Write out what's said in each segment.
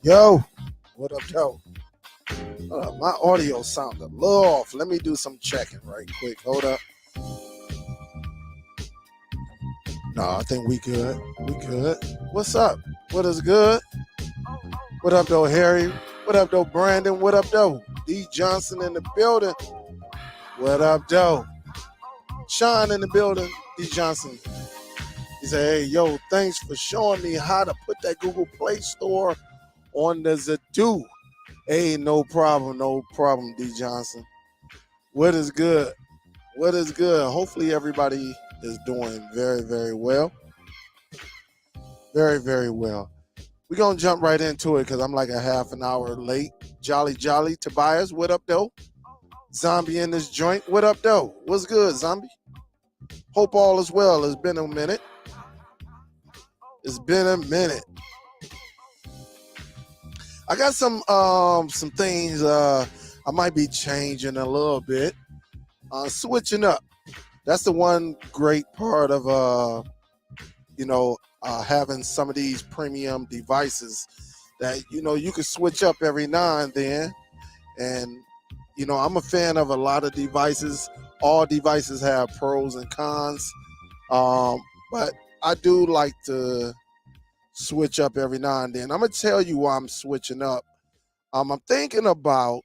Yo. What up, yo? My audio sound a little off. Let me do some checking right quick. Hold up. No, I think we good. We good. What's up? What is good? What up, though, Harry? What up, though, Brandon? What up, though? D. Johnson in the building. What up, though? Sean in the building. D. Johnson. He said, hey, yo, thanks for showing me how to put that Google Play Store on the Zado. Hey, no problem, D. Johnson. What is good? What is good? Hopefully everybody is doing very, very well. Very, very well. We're going to jump right into it because I'm like a half an hour late. Jolly. Tobias, what up, though? Zombie in this joint. What up, though? What's good, Zombie? Hope all is well. It's been a minute. I got some things I might be changing a little bit. Switching up. That's the one great part of having some of these premium devices that you can switch up every now and then. And I'm a fan of a lot of devices. All devices have pros and cons. But I do like to switch up every now and then. I'm gonna tell you why I'm switching up. I'm thinking about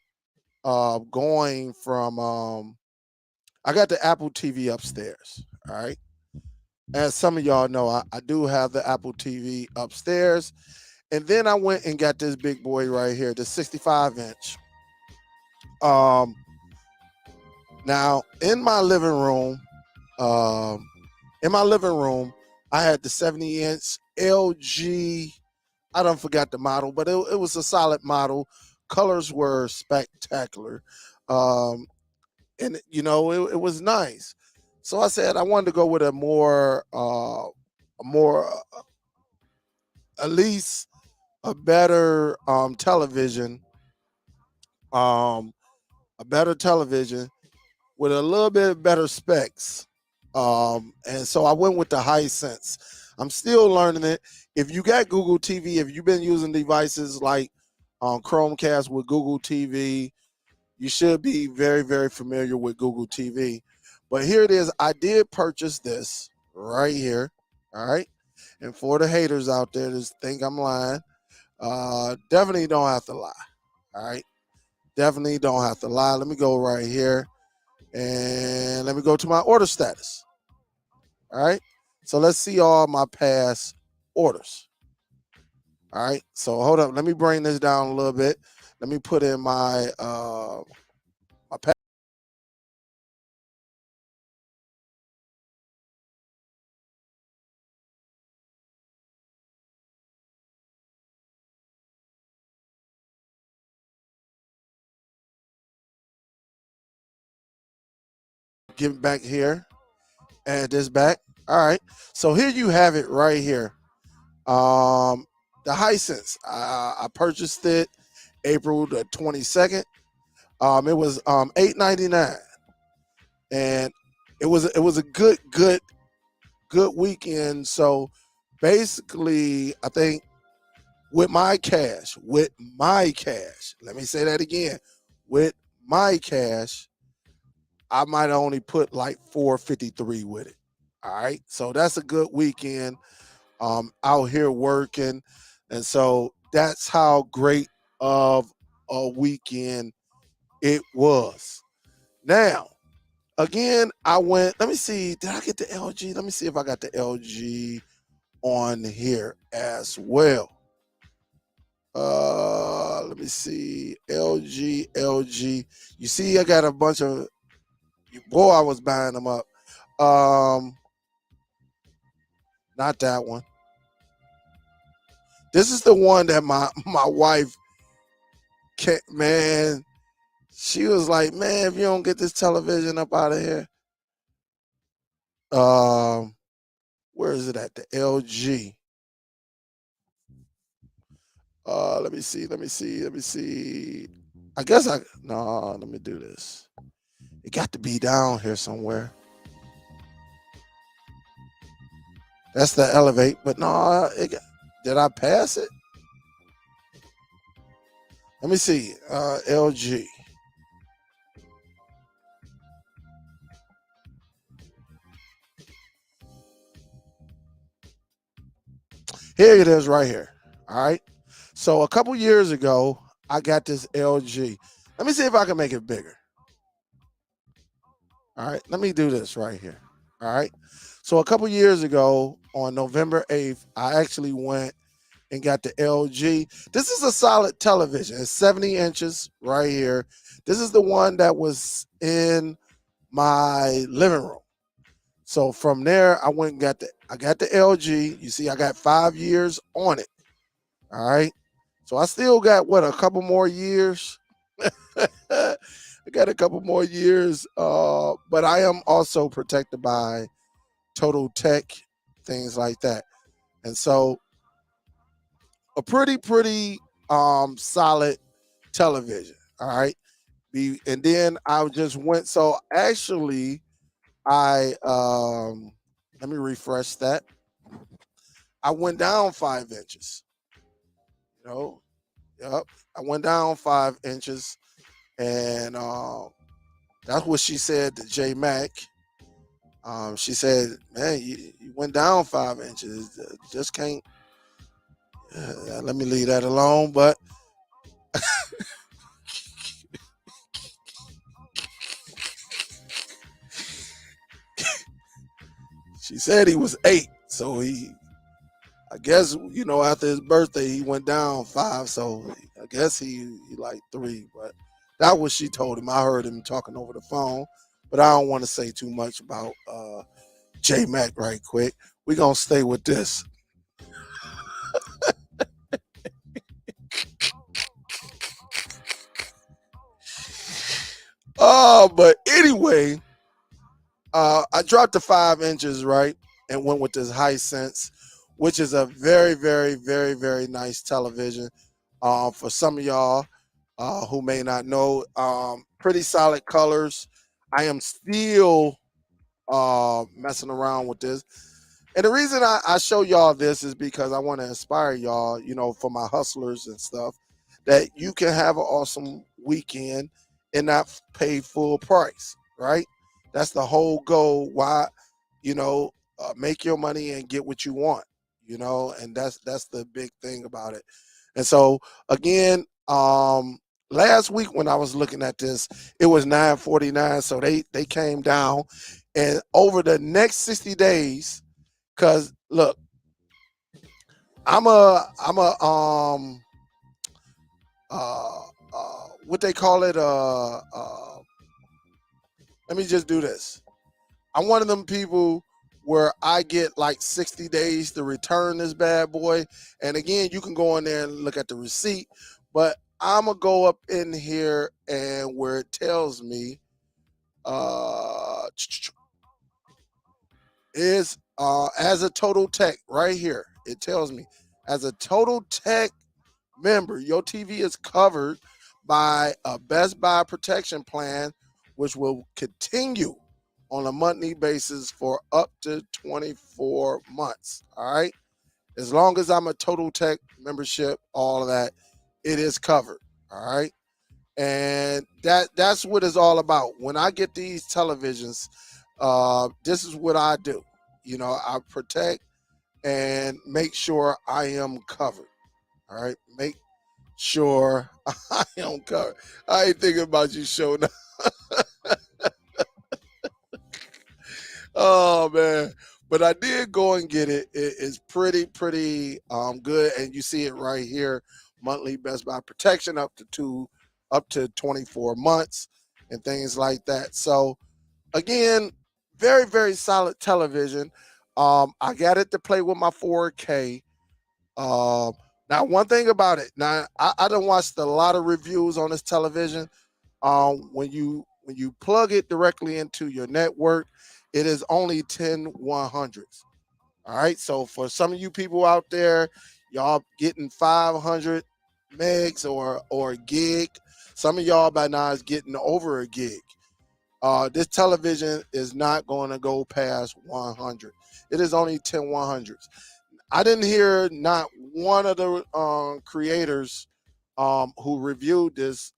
going from I got the Apple TV upstairs. All right. As some of y'all know, I do have the Apple TV upstairs. And then I went and got this big boy right here, the 65-inch. Now in my living room, I had the 70-inch LG. I don't forgot the model, but it was a solid model. Colors were spectacular. And it was nice. So I said I wanted to go with a more at least a better television. A better television with a little bit better specs. And so I went with the Hisense. I'm still learning it. If you got Google TV, if you've been using devices like Chromecast with Google TV, you should be very, very familiar with Google TV. But here it is. I did purchase this right here. All right. And for the haters out there that think I'm lying, definitely don't have to lie. All right. Definitely don't have to lie. Let me go right here and let me go to my order status. All right. So let's see all my past orders. All right. So hold up. Let me bring this down a little bit. Let me put in my past. Give it back here. Add this back. All right. So here you have it right here. The Hisense. I purchased it April the 22nd. It was $8.99, and it was a good weekend. So basically, I think with my cash, let me say that again, with my cash, I might only put like 453 with it. All right, so that's a good weekend. Out here working, and so that's how great of a weekend it was. Now, again, I went. Let me see. Did I get the LG? Let me see if I got the LG on here as well. Let me see. LG. You see, I got a bunch of. Boy, I was buying them up. Um, Not that one. This is the one that my wife, man, she was like, man, if you don't get this television up out of here, um, where is it at? The LG. Let me see. I guess I no. Let me do this. It got to be down here somewhere. That's the elevate, but no. Did I pass it? Let me see. LG. Here it is right here. All right. So a couple years ago, I got this LG. Let me see if I can make it bigger. All right. Let me do this right here. All right. So a couple years ago, on November 8th, I actually went and got the LG. This is a solid television. It's 70 inches right here. This is the one that was in my living room. So from there, I went and got the LG. You see, I got 5 years on it. All right. So I still got what, a couple more years. I got a couple more years. But I am also protected by Total Tech, things like that. And so a pretty solid television. All right. And then I just went, so actually I let me refresh that. I went down 5 inches. You know, yep. I went down 5 inches, and that's what she said to J Mac. She said, "Man, you went down 5 inches. Just can't." Let me leave that alone. But she said he was 8, so I guess, after his birthday he went down 5, so I guess he like 3. But that was she told him. I heard him talking over the phone, but I don't want to say too much about J Mac right quick. We're gonna stay with this. But anyway, I dropped the 5 inches, right, and went with this Hisense, which is a very, very, very, very nice television. For some of y'all who may not know, pretty solid colors. I am still messing around with this. And the reason I show y'all this is because I want to inspire y'all, for my hustlers and stuff, that you can have an awesome weekend and not pay full price, right? That's the whole goal. Why, make your money and get what you want, and that's the big thing about it. And so again, last week when I was looking at this, it was 949. So they came down, and over the next 60 days, because look, I'm a what they call it, let me just do this. I'm one of them people where I get like 60 days to return this bad boy. And again, you can go in there and look at the receipt, but I'm gonna go up in here and where it tells me uh is as a Total Tech right here. It tells me as a Total Tech Remember, your TV is covered by a Best Buy protection plan, which will continue on a monthly basis for up to 24 months. All right. As long as I'm a Total Tech membership, all of that, it is covered. All right. And that's what it's all about. When I get these televisions, this is what I do. I protect and make sure I am covered. All right. Make sure I am covered. I ain't thinking about you showing up. Oh man. But I did go and get it. It's pretty good. And you see it right here. Monthly Best Buy protection up to 24 months and things like that. So again, very, very solid television. I got it to play with my 4K. Um, Now, one thing about it, now I done watched a lot of reviews on this television. When you plug it directly into your network, it is only 10/100s. All right, so for some of you people out there, y'all getting 500 megs or a gig. Some of y'all by now is getting over a gig. This television is not going to go past 100. It is only 10/100s. I didn't hear not one of the creators who reviewed this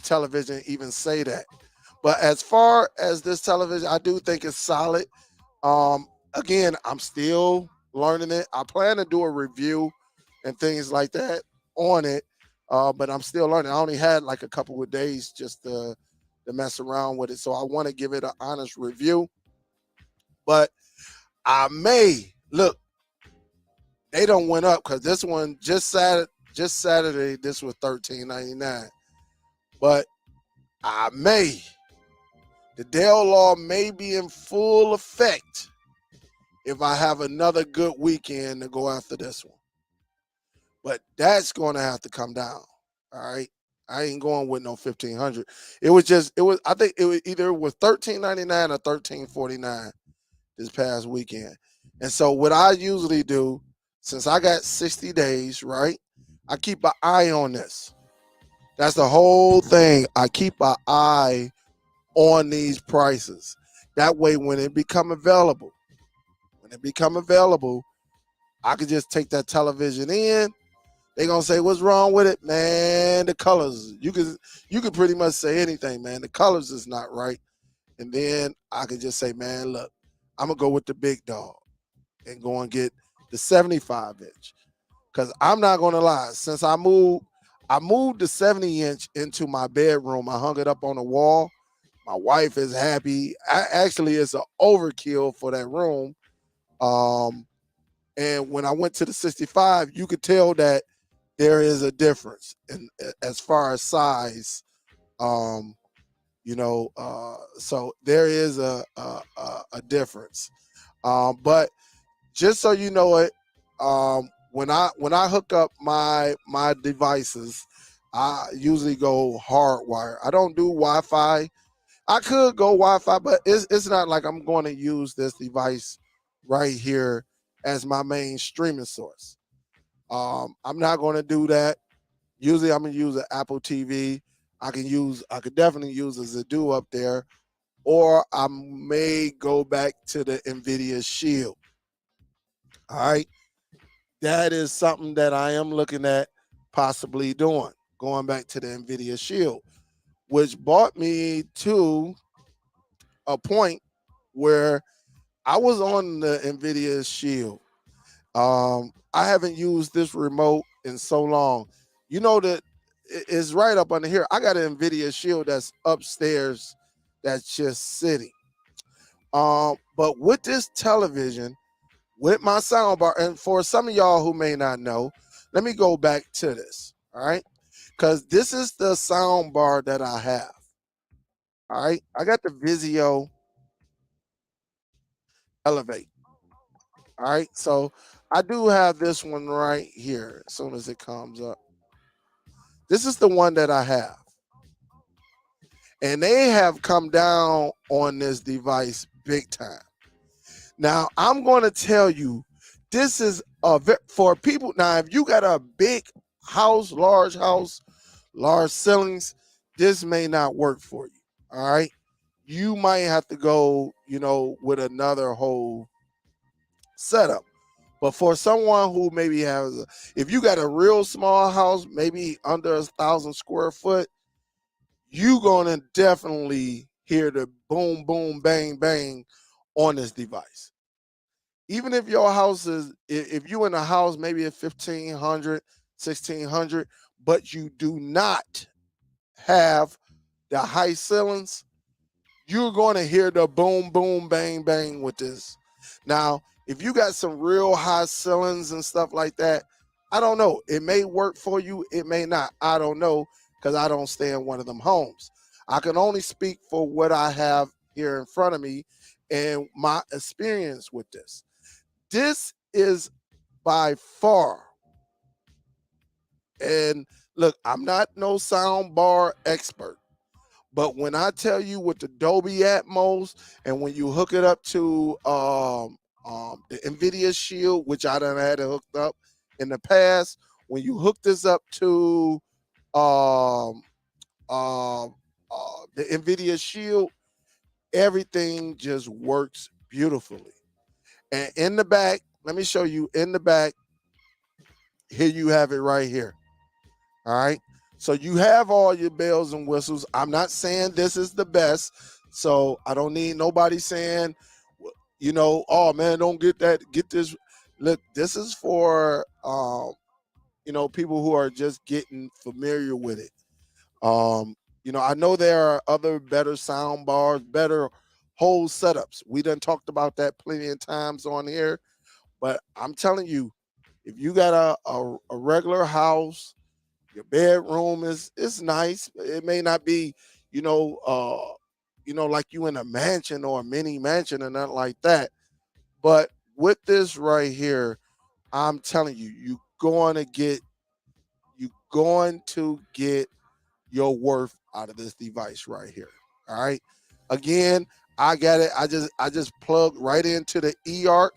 television even say that. But as far as this television, I do think it's solid. Again, I'm still learning it. I plan to do a review and things like that on it, but I'm still learning. I only had like a couple of days just to mess around with it, so I want to give it an honest review. But I may look. They don't went up because this one just Saturday. This was $13.99, but I may. The Dell law may be in full effect if I have another good weekend to go after this one. But that's going to have to come down. All right. I ain't going with no 1500. I think it was either it was $13.99 or $13.49 this past weekend. And so what I usually do, since I got 60 days, right? I keep an eye on this. That's the whole thing. I keep an eye on these prices. That way when it become available, I could just take that television in. They gonna say, "What's wrong with it, man? The colors." You could pretty much say anything, man. The colors is not right, and then I could just say, "Man, look, I'm gonna go with the big dog and go and get the 75 inch." Because I'm not gonna lie, since I moved the 70 inch into my bedroom. I hung it up on the wall. My wife is happy. Actually, it's an overkill for that room. Um, and when I went to the 65, you could tell that there is a difference in as far as size. Um, so there is a difference. But just so you know it, when I hook up my devices, I usually go hardwire. I don't do Wi-Fi. I could go Wi-Fi, but it's not like I'm going to use this device right here as my main streaming source. I'm not going to do that. Usually, I'm going to use an Apple TV. I could definitely use a Zadu up there, or I may go back to the Nvidia Shield. All right, that is something that I am looking at possibly doing, going back to the Nvidia Shield, which brought me to a point where I was on the Nvidia Shield. I haven't used this remote in so long. You know that it's right up under here. I got an Nvidia Shield that's upstairs, that's just sitting. But with this television, with my soundbar, and for some of y'all who may not know, let me go back to this. All right, because this is the soundbar that I have. All right, I got the Vizio Elevate. All right, so I do have this one right here. As soon as it comes up, this is the one that I have, and they have come down on this device big time. Now I'm going to tell you, This is for people. Now, if you got a big house, large ceilings, this may not work for you. All right. You might have to go, with another whole setup. But for someone who maybe if you got a real small house, maybe under 1,000 square foot, you gonna definitely hear the boom, boom, bang, bang on this device. Even if your house if you in a house maybe at 1,500, 1,600, but you do not have the high ceilings, you're going to hear the boom, boom, bang, bang with this. Now, if you got some real high ceilings and stuff like that, I don't know. It may work for you. It may not. I don't know because I don't stay in one of them homes. I can only speak for what I have here in front of me and my experience with this. This is by far, and look, I'm not no soundbar expert. But when I tell you with the Dolby Atmos, and when you hook it up to the NVIDIA Shield, which I done had it hooked up in the past, when you hook this up to um, the NVIDIA Shield, everything just works beautifully. And in the back, let me show you in the back. Here you have it right here. All right. So you have all your bells and whistles. I'm not saying this is the best. So I don't need nobody saying, oh man, don't get that, get this. Look, this is for people who are just getting familiar with it. I know there are other better sound bars, better whole setups. We done talked about that plenty of times on here. But I'm telling you, if you got a regular house, your bedroom is nice. It may not be, like you in a mansion or a mini mansion or nothing like that. But with this right here, I'm telling you, you're going to get your worth out of this device right here. All right. Again, I got it. I just plug right into the eARC,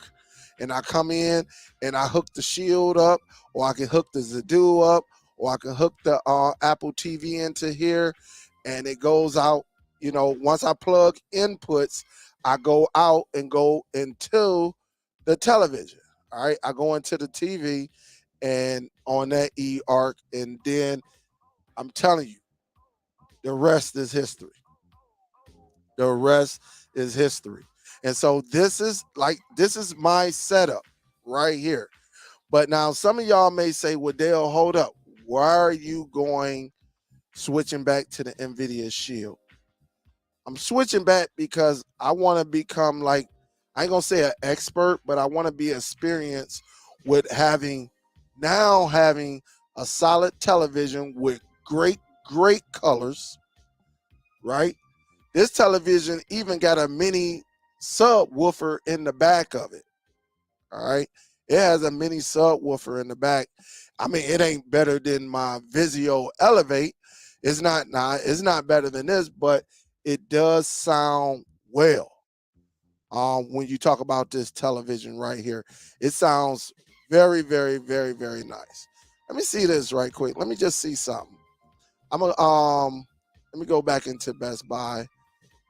and I come in and I hook the Shield up, or I can hook the Zadu up, or I can hook the Apple TV into here, and it goes out. Once I plug inputs, I go out and go into the television. All right. I go into the TV and on that eARC, and then I'm telling you, the rest is history. The rest is history. And so this is my setup right here. But now some of y'all may say, well, Dale, hold up. Why are you switching back to the NVIDIA Shield? I'm switching back because I want to become I ain't gonna say an expert, but I want to be experienced with having a solid television with great colors, right? This television even got a mini subwoofer in the back of it. All right. It has a mini subwoofer in the back. I mean, it ain't better than my Vizio Elevate. It's not better than this, but it does sound well. When you talk about this television right here, it sounds very, very, very, very nice. Let me see this right quick. Let me just see something. I'm gonna let me go back into Best Buy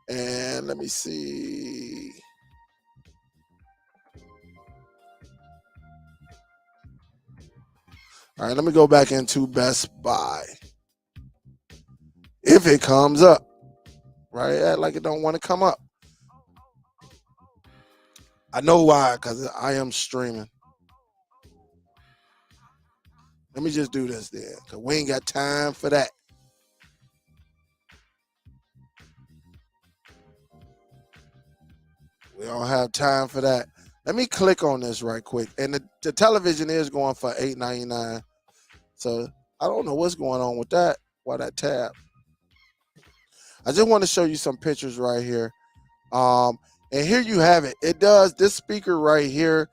and let me see. All right, let me go back into Best Buy. If it comes up, right? Act like it don't want to come up. I know why, because I am streaming. Let me just do this then, because we ain't got time for that. We don't have time for that. Let me click on this right quick. And the television is going for $8.99. So I don't know what's going on with that. Why that tab? I just want to show you some pictures right here. And here you have it. This speaker right here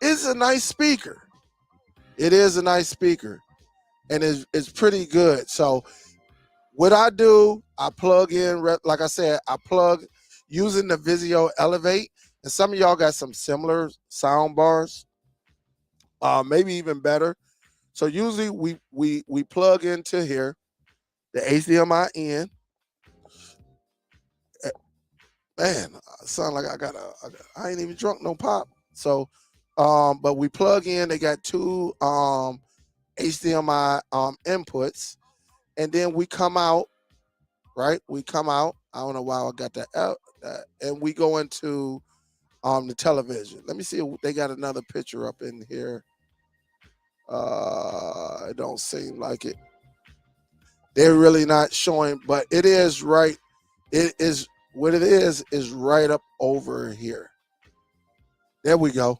is a nice speaker. It is a nice speaker. And it's pretty good. So what I do, I plug in, like I said, I plug using the Vizio Elevate. And some of y'all got some similar sound bars. maybe even better. So usually we plug into here the HDMI in. Eh, Man, I sound like I ain't even drunk no pop. So, but we plug in. They got two HDMI inputs, and then we come out. Right, we come out. I don't know why I got that out, and we go into the television. Let me see if they got another picture up in here. It don't seem like it. They're really not showing, but it is right. It is what it is right up over here. There we go.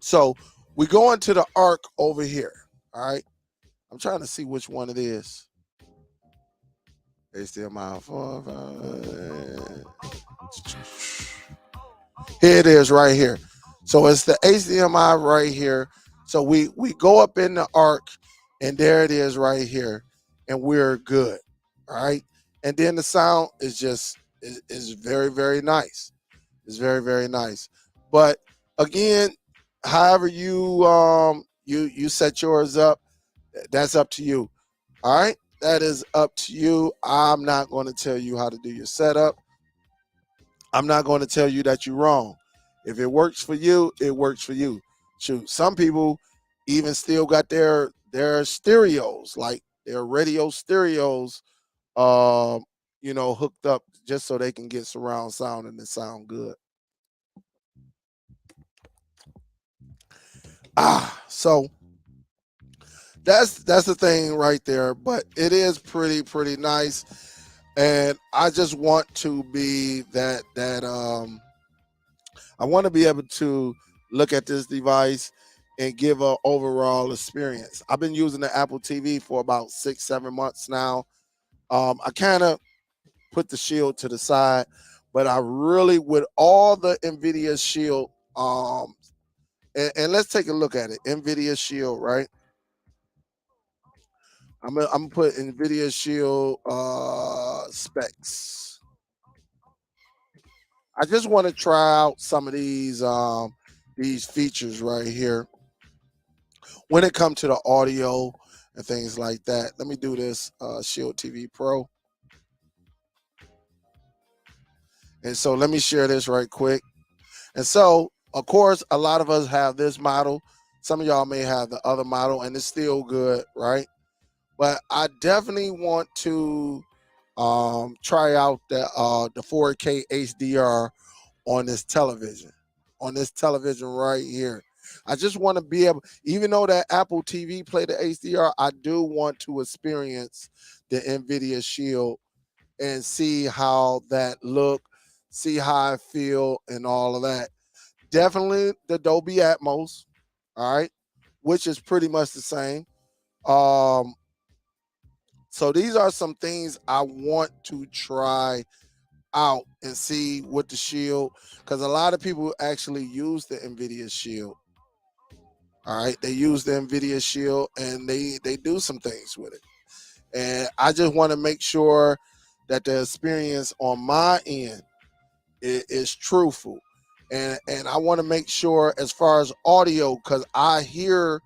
So we go into the arc over here. All right. I'm trying to see which one it is. HDMI 4. Here it is right here. So it's the HDMI right here. So we go up in the arc, and there it is right here, and we're good. All right. And then the sound is just is very, very nice. It's very, very nice. But again, however you set yours up, that's up to you. All right. That is up to you. I'm not going to tell you how to do your setup. I'm not going to tell you that you're wrong. If it works for you, it works for you. Shoot, some people even still got their stereos, like their radio stereos, um, hooked up just so they can get surround sound and it sound good. So that's the thing right there. But it is pretty nice, and I just want to be that I want to be able to look at this device and give an overall experience. I've been using the Apple TV for about 6-7 months now. I kind of put the Shield to the side, but I really, with all the NVIDIA Shield, and let's take a look at it. NVIDIA Shield, right? I'm gonna put NVIDIA Shield specs. I just want to try out some of these features right here when it comes to the audio and things like that. Let me do this Shield TV Pro. And so let me share this right quick. And so, of course, a lot of us have this model. Some of y'all may have the other model, and it's still good, right? But I definitely want to try out the 4K HDR on this television right here. I just want to be able, even though that Apple TV play the HDR, I do want to experience the NVIDIA Shield and see how that look, see how I feel, and all of that. Definitely the Dolby Atmos, all right, which is pretty much the same. Um, so these are some things I want to try out and see with the Shield, because a lot of people actually use the NVIDIA Shield. All right, they use the NVIDIA Shield and they do some things with it, and I just want to make sure that the experience on my end is truthful, and I want to make sure as far as audio, because I hear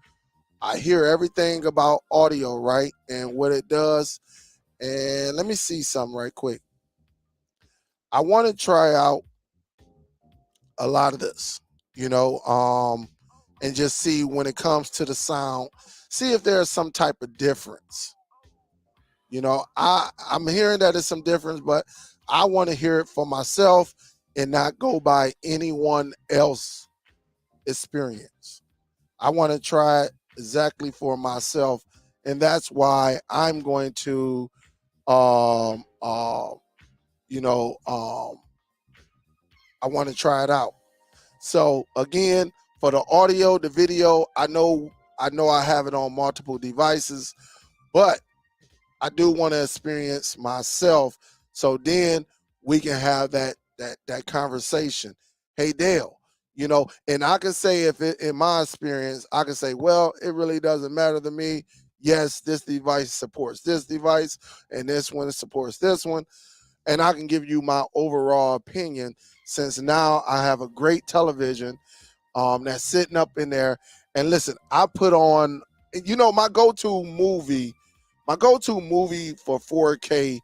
everything about audio, right, and what it does. And let me see something right quick. I want to try out a lot of this, and just see when it comes to the sound, see if there's some type of difference. I'm hearing that there's some difference, but I want to hear it for myself and not go by anyone else experience. I want to try it exactly for myself, and that's why I'm going to um you know I want to try it out. So again, for the audio, the video, I know I have it on multiple devices, but I do want to experience myself. So then we can have that conversation. Hey Dale, and I can say, if it in my experience, I can say, well, it really doesn't matter to me. Yes, this device supports this device, and this one supports this one, and I can give you my overall opinion, since now I have a great television that's sitting up in there, And listen, I put on, you know, my go-to movie for 4K.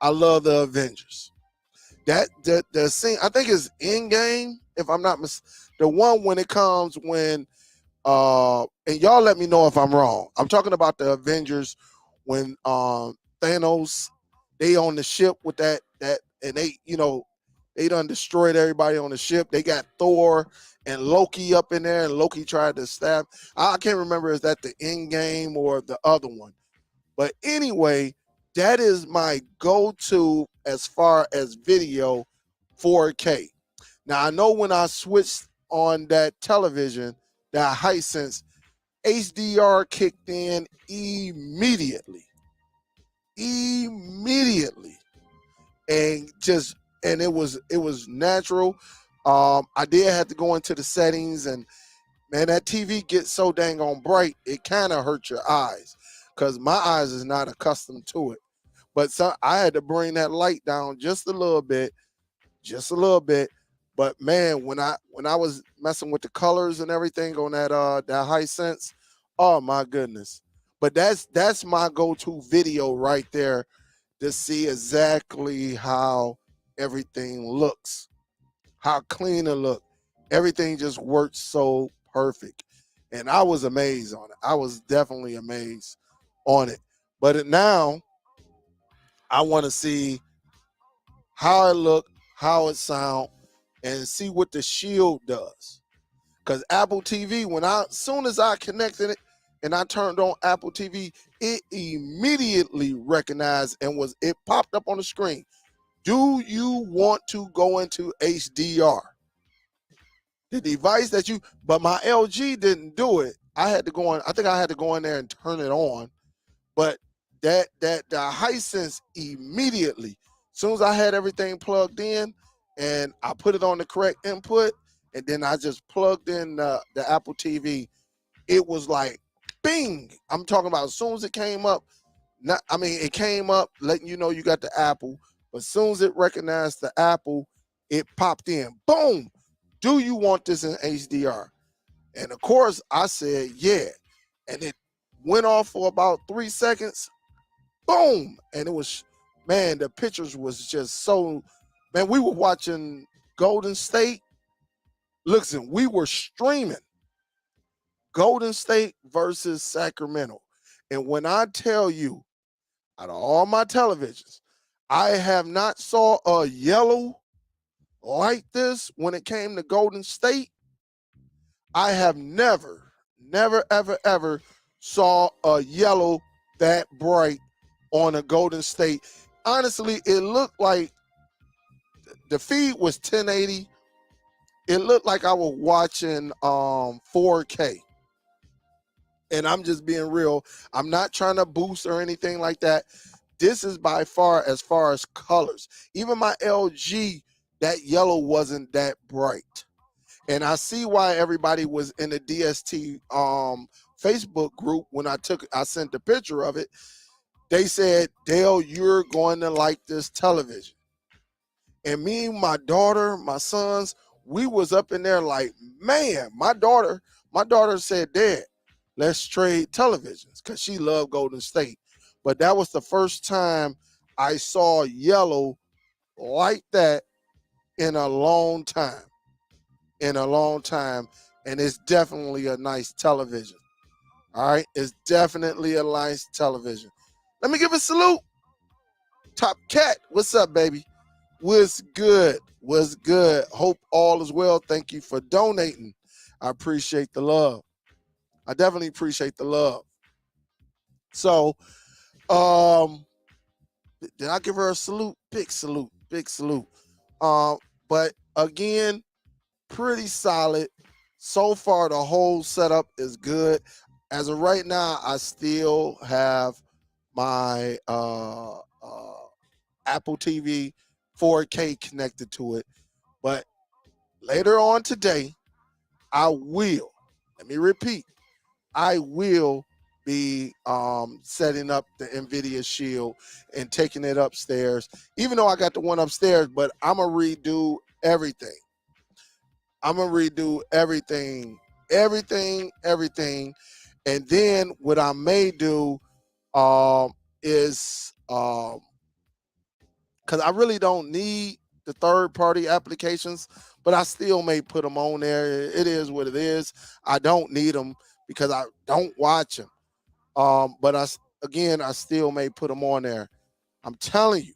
I love the Avengers. That the scene, I think is Endgame, if I'm not the one when it comes when and y'all let me know if I'm wrong. I'm talking about the Avengers when Thanos, they on the ship with that and they, you know, they done destroyed everybody on the ship. They got Thor and Loki up in there, and Loki tried to stab. I can't remember, is that the End Game or the other one? But anyway, that is my go-to as far as video 4K. Now I know when I switched on that television, that Hisense, HDR kicked in immediately. Immediately. And just, and it was natural. I did have to go into the settings, and man, that TV gets so dang on bright, it kind of hurts your eyes because my eyes is not accustomed to it. But I had to bring that light down just a little bit, just a little bit. But man, when I was messing with the colors and everything on that Hisense, oh my goodness. But that's my go-to video right there to see exactly how everything looks, how clean it look. Everything just worked so perfect. And I was amazed on it. I was definitely amazed on it. But now I want to see how it look, how it sound, and see what the Shield does. Because Apple TV, as soon as I connected it and I turned on Apple TV, it immediately recognized and it popped up on the screen. Do you want to go into HDR? The device but my LG didn't do it. I think I had to go in there and turn it on. But the Hisense immediately, as soon as I had everything plugged in and I put it on the correct input, and then I just plugged in the Apple TV, it was like bing. I'm talking about as soon as it came up, it came up letting you know you got the Apple, but as soon as it recognized the Apple, it popped in. Boom. Do you want this in HDR? And of course, I said, yeah. And it went off for about 3 seconds. Boom. And it was, man, the pictures was just so, man, we were watching Golden State. Listen, we were streaming Golden State versus Sacramento. And when I tell you, out of all my televisions, I have not saw a yellow like this when it came to Golden State. I have never, ever, ever saw a yellow that bright on a Golden State. Honestly, it looked like the feed was 1080. It looked like I was watching 4K. And I'm just being real. I'm not trying to boost or anything like that. This is by far as colors. Even my LG, that yellow wasn't that bright. And I see why everybody was in the DST Facebook group when I sent the picture of it. They said, Dale, you're going to like this television. And me, my daughter, my sons, we was up in there like, man, my daughter said, Dad, let's trade televisions, because she loved Golden State. But that was the first time I saw yellow like that in a long time. And it's definitely a nice television. All right, it's definitely a nice television. Let me give a salute. Top Cat, what's up, baby? What's good? What's good? Hope all is well. Thank you for donating. I appreciate the love. I definitely appreciate the love. So, did I give her a salute? Big salute. Big salute. But again, pretty solid. So far, the whole setup is good. As of right now, I still have my Apple TV 4K connected to it. But later on today, I will, let me repeat, I will be setting up the NVIDIA Shield and taking it upstairs. Even though I got the one upstairs, but I'm going to redo everything. everything. And then what I may do is because I really don't need the third party applications, but I still may put them on there. It is what it is. I don't need them because I don't watch them. But again, I still may put them on there. I'm telling you,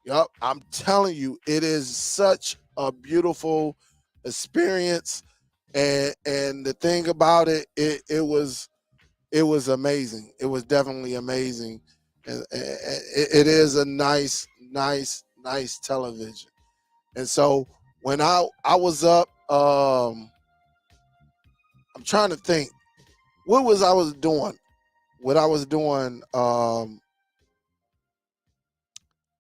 yep, I'm telling you, it is such a beautiful experience. And the thing about it, it was amazing. It was definitely amazing. And it is a nice television. And so when I was up, I'm trying to think what I was doing. What I was doing, I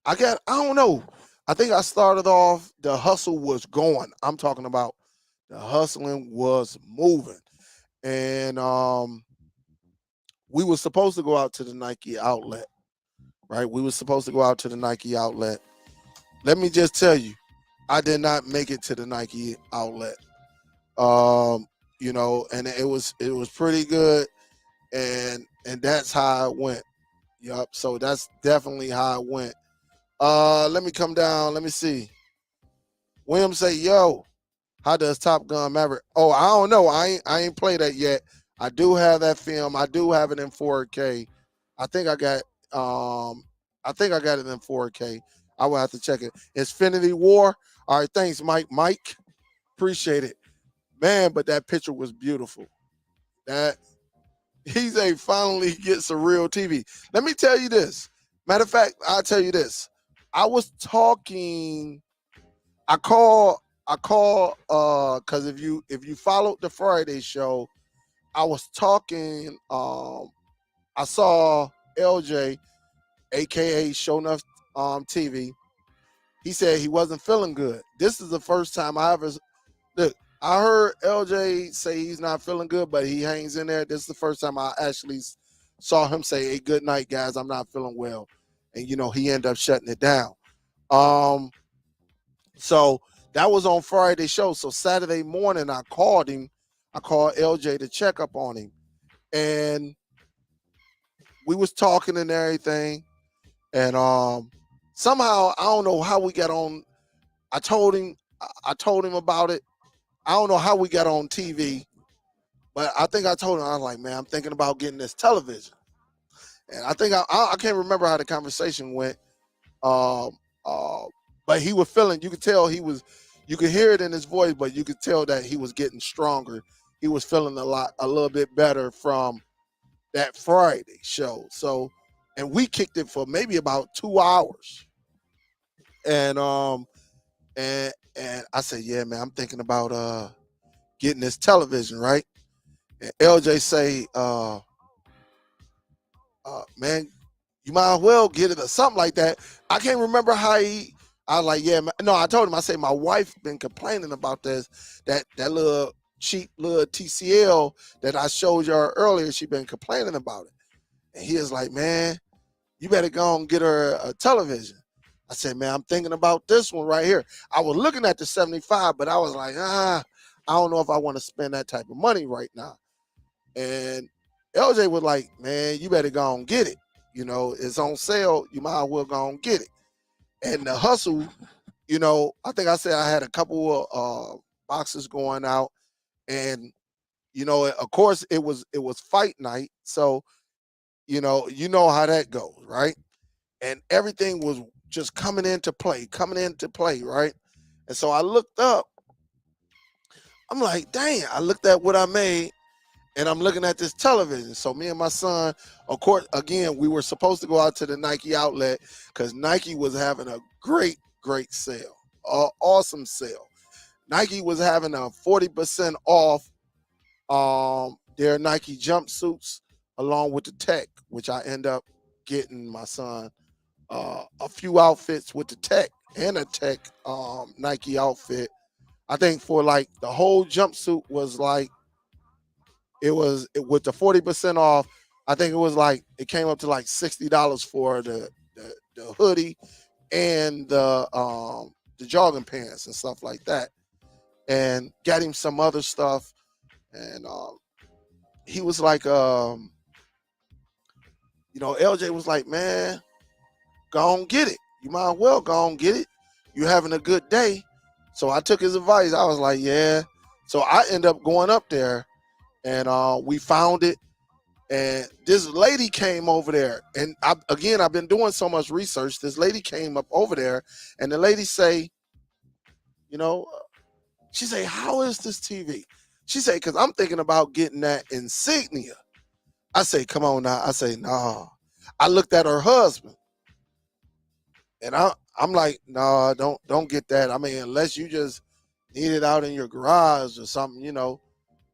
don't know. I think I started off. The hustle was going. I'm talking about the hustling was moving, and we were supposed to go out to the Nike outlet, right? We were supposed to go out to the Nike outlet. Let me just tell you, I did not make it to the Nike outlet. Um, and it was pretty good, and that's how it went. Yup. So that's definitely how it went. Let me come down. Let me see. William say, "Yo, how does Top Gun Maverick?" Oh, I don't know. I ain't played that yet. I do have that film. I do have it in 4K. I think I got I think I got it in 4K. I will have to check it. Infinity War. All right, thanks, Mike. Mike, appreciate it, man. But that picture was beautiful. That he's a finally gets a real TV. Let me tell you this. Matter of fact, I'll tell you this. I was talking. I call because if you followed the Friday show, I was talking. I saw LJ, aka Show Enough TV. He said he wasn't feeling good. This is the first time I ever look. I heard LJ say he's not feeling good, but he hangs in there. This is the first time I actually saw him say, "Hey, good night, guys. I'm not feeling well," and he ended up shutting it down. Um, so that was on Friday show. So Saturday morning, I called him. I called LJ to check up on him, and we was talking and everything. And somehow I don't know how we got on. I told him. I told him about it. I don't know how we got on TV, but I think I told him I was like, man, I'm thinking about getting this television. And I think I can't remember how the conversation went. Um, uh, but he was feeling. You could tell he was. You could hear it in his voice, but you could tell that he was getting stronger. He was feeling a little bit better from that Friday show. So, and we kicked it for maybe about 2 hours. And and I said, yeah, man, I'm thinking about getting this television, right? And LJ say, man, you might as well get it or something like that. I can't remember how he. I was like, yeah, no. I told him, I said, my wife been complaining about that little cheap little TCL that I showed y'all earlier. She been complaining about it, and he is like, man, you better go and get her a television. I said, man, I'm thinking about this one right here. I was looking at the 75, but I was like, I don't know if I want to spend that type of money right now. And LJ was like, man, you better go and get it. It's on sale. You might as well go and get it. And the hustle, I think I said I had a couple of boxes going out. And, of course it was fight night. So, you know how that goes, right? And everything was just coming into play, right? And so I looked up. I'm like, dang, I looked at what I made and I'm looking at this television. So me and my son, of course, again, we were supposed to go out to the Nike outlet because Nike was having a great sale, awesome sale. Nike was having a 40% off their Nike jumpsuits along with the tech, which I end up getting my son a few outfits with the tech and a tech Nike outfit. I think for like the whole jumpsuit was like with the 40% off. I think it was like it came up to like $60 for the hoodie and the jogging pants and stuff like that. And got him some other stuff. And he was like, LJ was like, man, go on get it. You might as well go on get it. You're having a good day. So I took his advice. I was like, yeah. So I end up going up there, and we found it. And this lady came over there, and I've been doing so much research. This lady came up over there, and the lady say, you know, she say, how is this TV? She say, because I'm thinking about getting that insignia. I say, come on now. I say, nah. I looked at her husband, and I'm like, nah, don't get that. I mean, unless you just need it out in your garage or something.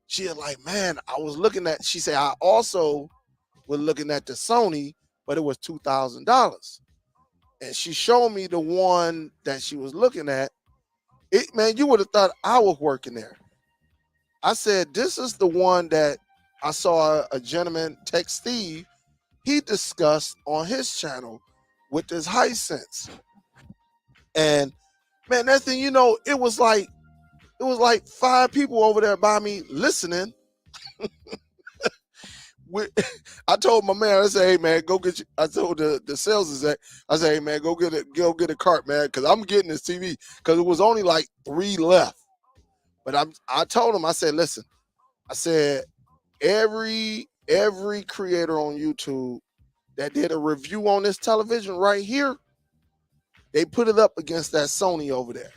She was like, man, I was looking at. She said, I also was looking at the Sony, but it was $2,000. And she showed me the one that she was looking at. It, man, you would have thought I was working there. I said, this is the one that I saw a gentleman, text Steve, he discussed on his channel with this Hisense. And man, that thing, it was like 5 people over there by me listening. I told my man, I said, hey man, go get you. I told the sales exec, I said, hey man, go get a cart, man, because I'm getting this TV. Because it was only like 3 left. But I told him, I said, listen, I said, every creator on YouTube that did a review on this television right here, they put it up against that Sony over there.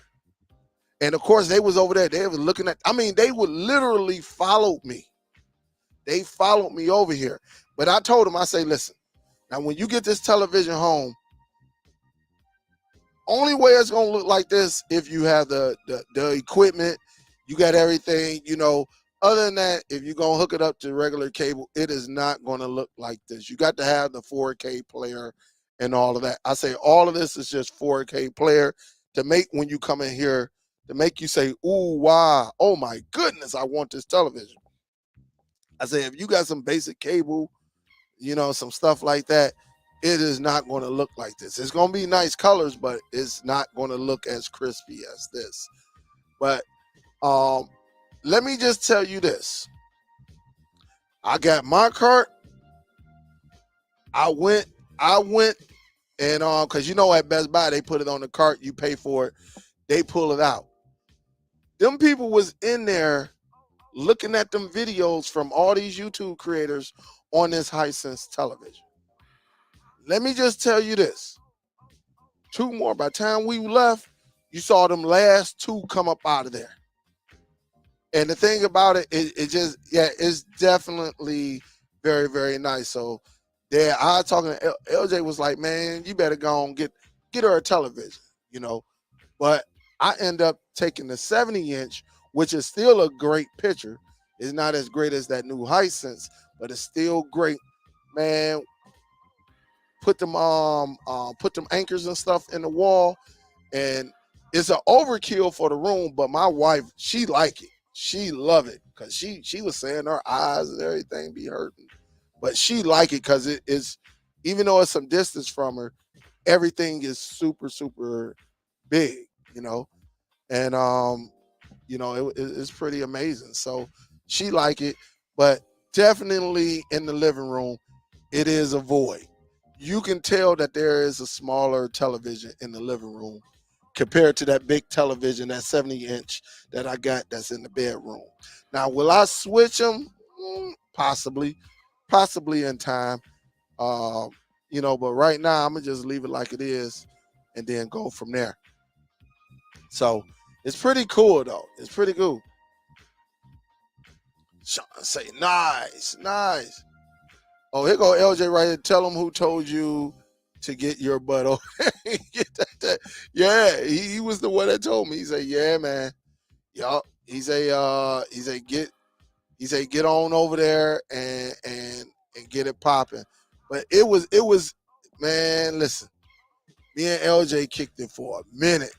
And of course, they was over there. They were looking at, they would literally follow me. They followed me over here. But I told them, I say, listen, now when you get this television home, only way it's gonna look like this if you have the equipment, you got everything, Other than that, if you're gonna hook it up to regular cable, it is not gonna look like this. You got to have the 4K player and all of that. I say all of this is just 4K player to make when you come in here to make you say, ooh, wow, oh my goodness, I want this television. I say if you got some basic cable, some stuff like that, it is not going to look like this. It's going to be nice colors, but it's not going to look as crispy as this. But let me just tell you this. I got my cart. I went and because at Best Buy they put it on the cart, you pay for it, they pull it out. Them people was in there looking at them videos from all these YouTube creators on this Hisense television. Let me just tell you this. 2 more. By the time we left, you saw them last 2 come up out of there. And the thing about it, it's definitely very, very nice. So there, I was talking to LJ was like, man, you better go and get her a television, But I end up taking the 70-inch, which is still a great picture. It's not as great as that new Hisense, but it's still great. Man, put them anchors and stuff in the wall, and it's an overkill for the room, but my wife, she like it. She love it because she was saying her eyes and everything be hurting, but she like it because it is, even though it's some distance from her, everything is super, super big, and it's pretty amazing. So she like it, but definitely in the living room, it is a void. You can tell that there is a smaller television in the living room compared to that big television, that 70-inch that I got that's in the bedroom. Now, will I switch them? Possibly in time. But right now I'm gonna just leave it like it is and then go from there. So it's pretty cool though. It's pretty cool. Sean say nice. Oh, here go LJ right here. Tell him who told you to get your butt over there. Get that. Yeah, he was the one that told me. He said, yeah, man. Yup. He say get on over there and get it popping. But it was, man, listen. Me and LJ kicked it for a minute.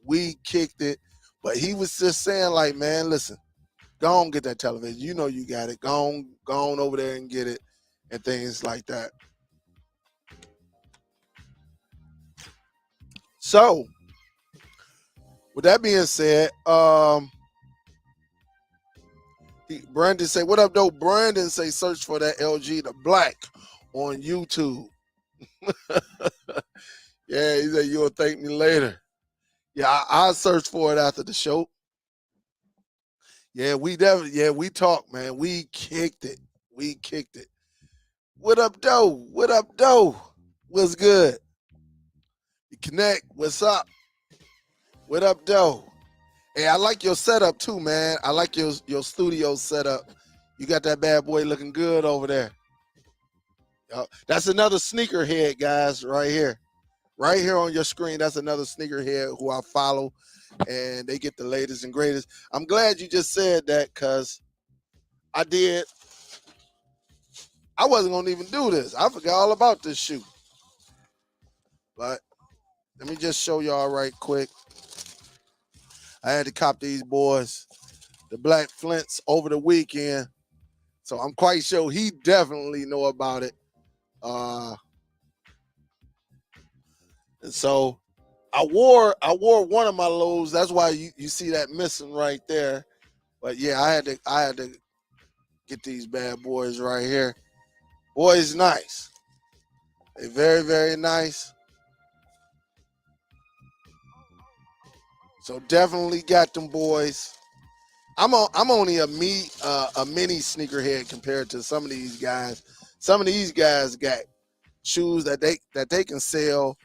We kicked it, but he was just saying, like, man, listen, go on get that television. You know you got it. Go on over there and get it and things like that. So, with that being said, Brandon say, what up, though? Brandon say, search for that LG the black on YouTube. Yeah, he said, you'll thank me later. Yeah, I'll search for it after the show. Yeah, we talked, man. We kicked it. We kicked it. What up, though? What up, though? What's good? You connect. What's up? What up, though? Hey, I like your setup too, man. I like your studio setup. You got that bad boy looking good over there. That's another sneakerhead, guys, right here. Right here on your screen, that's another sneakerhead who I follow, and they get the latest and greatest. I'm glad you just said that because I wasn't going to even do this. I forgot all about this shoe. But let me just show y'all right quick. I had to cop these boys, the Black Flints, over the weekend. So I'm quite sure he definitely know about it. And so I wore one of my lows. That's why you see that missing right there. But yeah, I had to get these bad boys right here. Boys, nice. They very, very nice. So definitely got them boys. I'm only a mini sneakerhead compared to some of these guys. Some of these guys got shoes that they can sell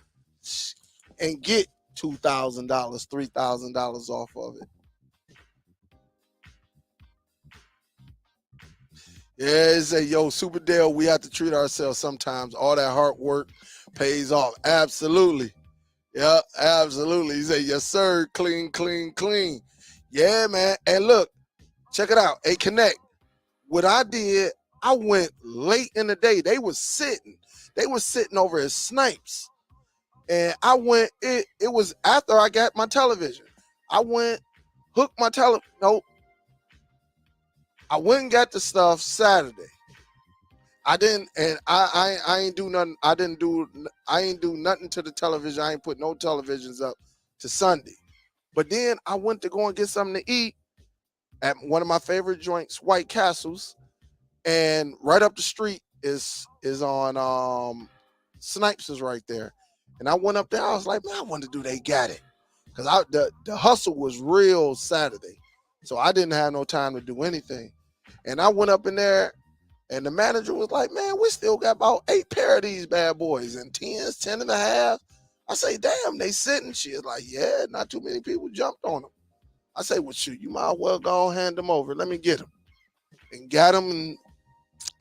and get $2,000, $3,000 off of it. Yeah, it's a Super Dell. We have to treat ourselves sometimes. All that hard work pays off. Absolutely. Yeah, absolutely. He said, yes, sir. Clean, clean, clean. Yeah, man. And look, check it out. Hey, Connect. What I did, I went late in the day. They was sitting over at Snipes. And I went, it was after I got my television. I went, hooked my nope. I went and got the stuff Saturday. I didn't, and I ain't do nothing. I ain't do nothing to the television. I ain't put no televisions up to Sunday. But then I went to go and get something to eat at one of my favorite joints, White Castles, and right up the street is on Snipes is right there. And I went up there. I was like, man, I wonder do they got it? Because the hustle was real Saturday, so I didn't have no time to do anything. And I went up in there. And the manager was like, man, we still got about 8 pair of these bad boys and 10s, 10 and a half. I say, damn, they sitting. She is like, yeah, not too many people jumped on them. I say, well, shoot, you might as well go hand them over. Let me get them. And got them.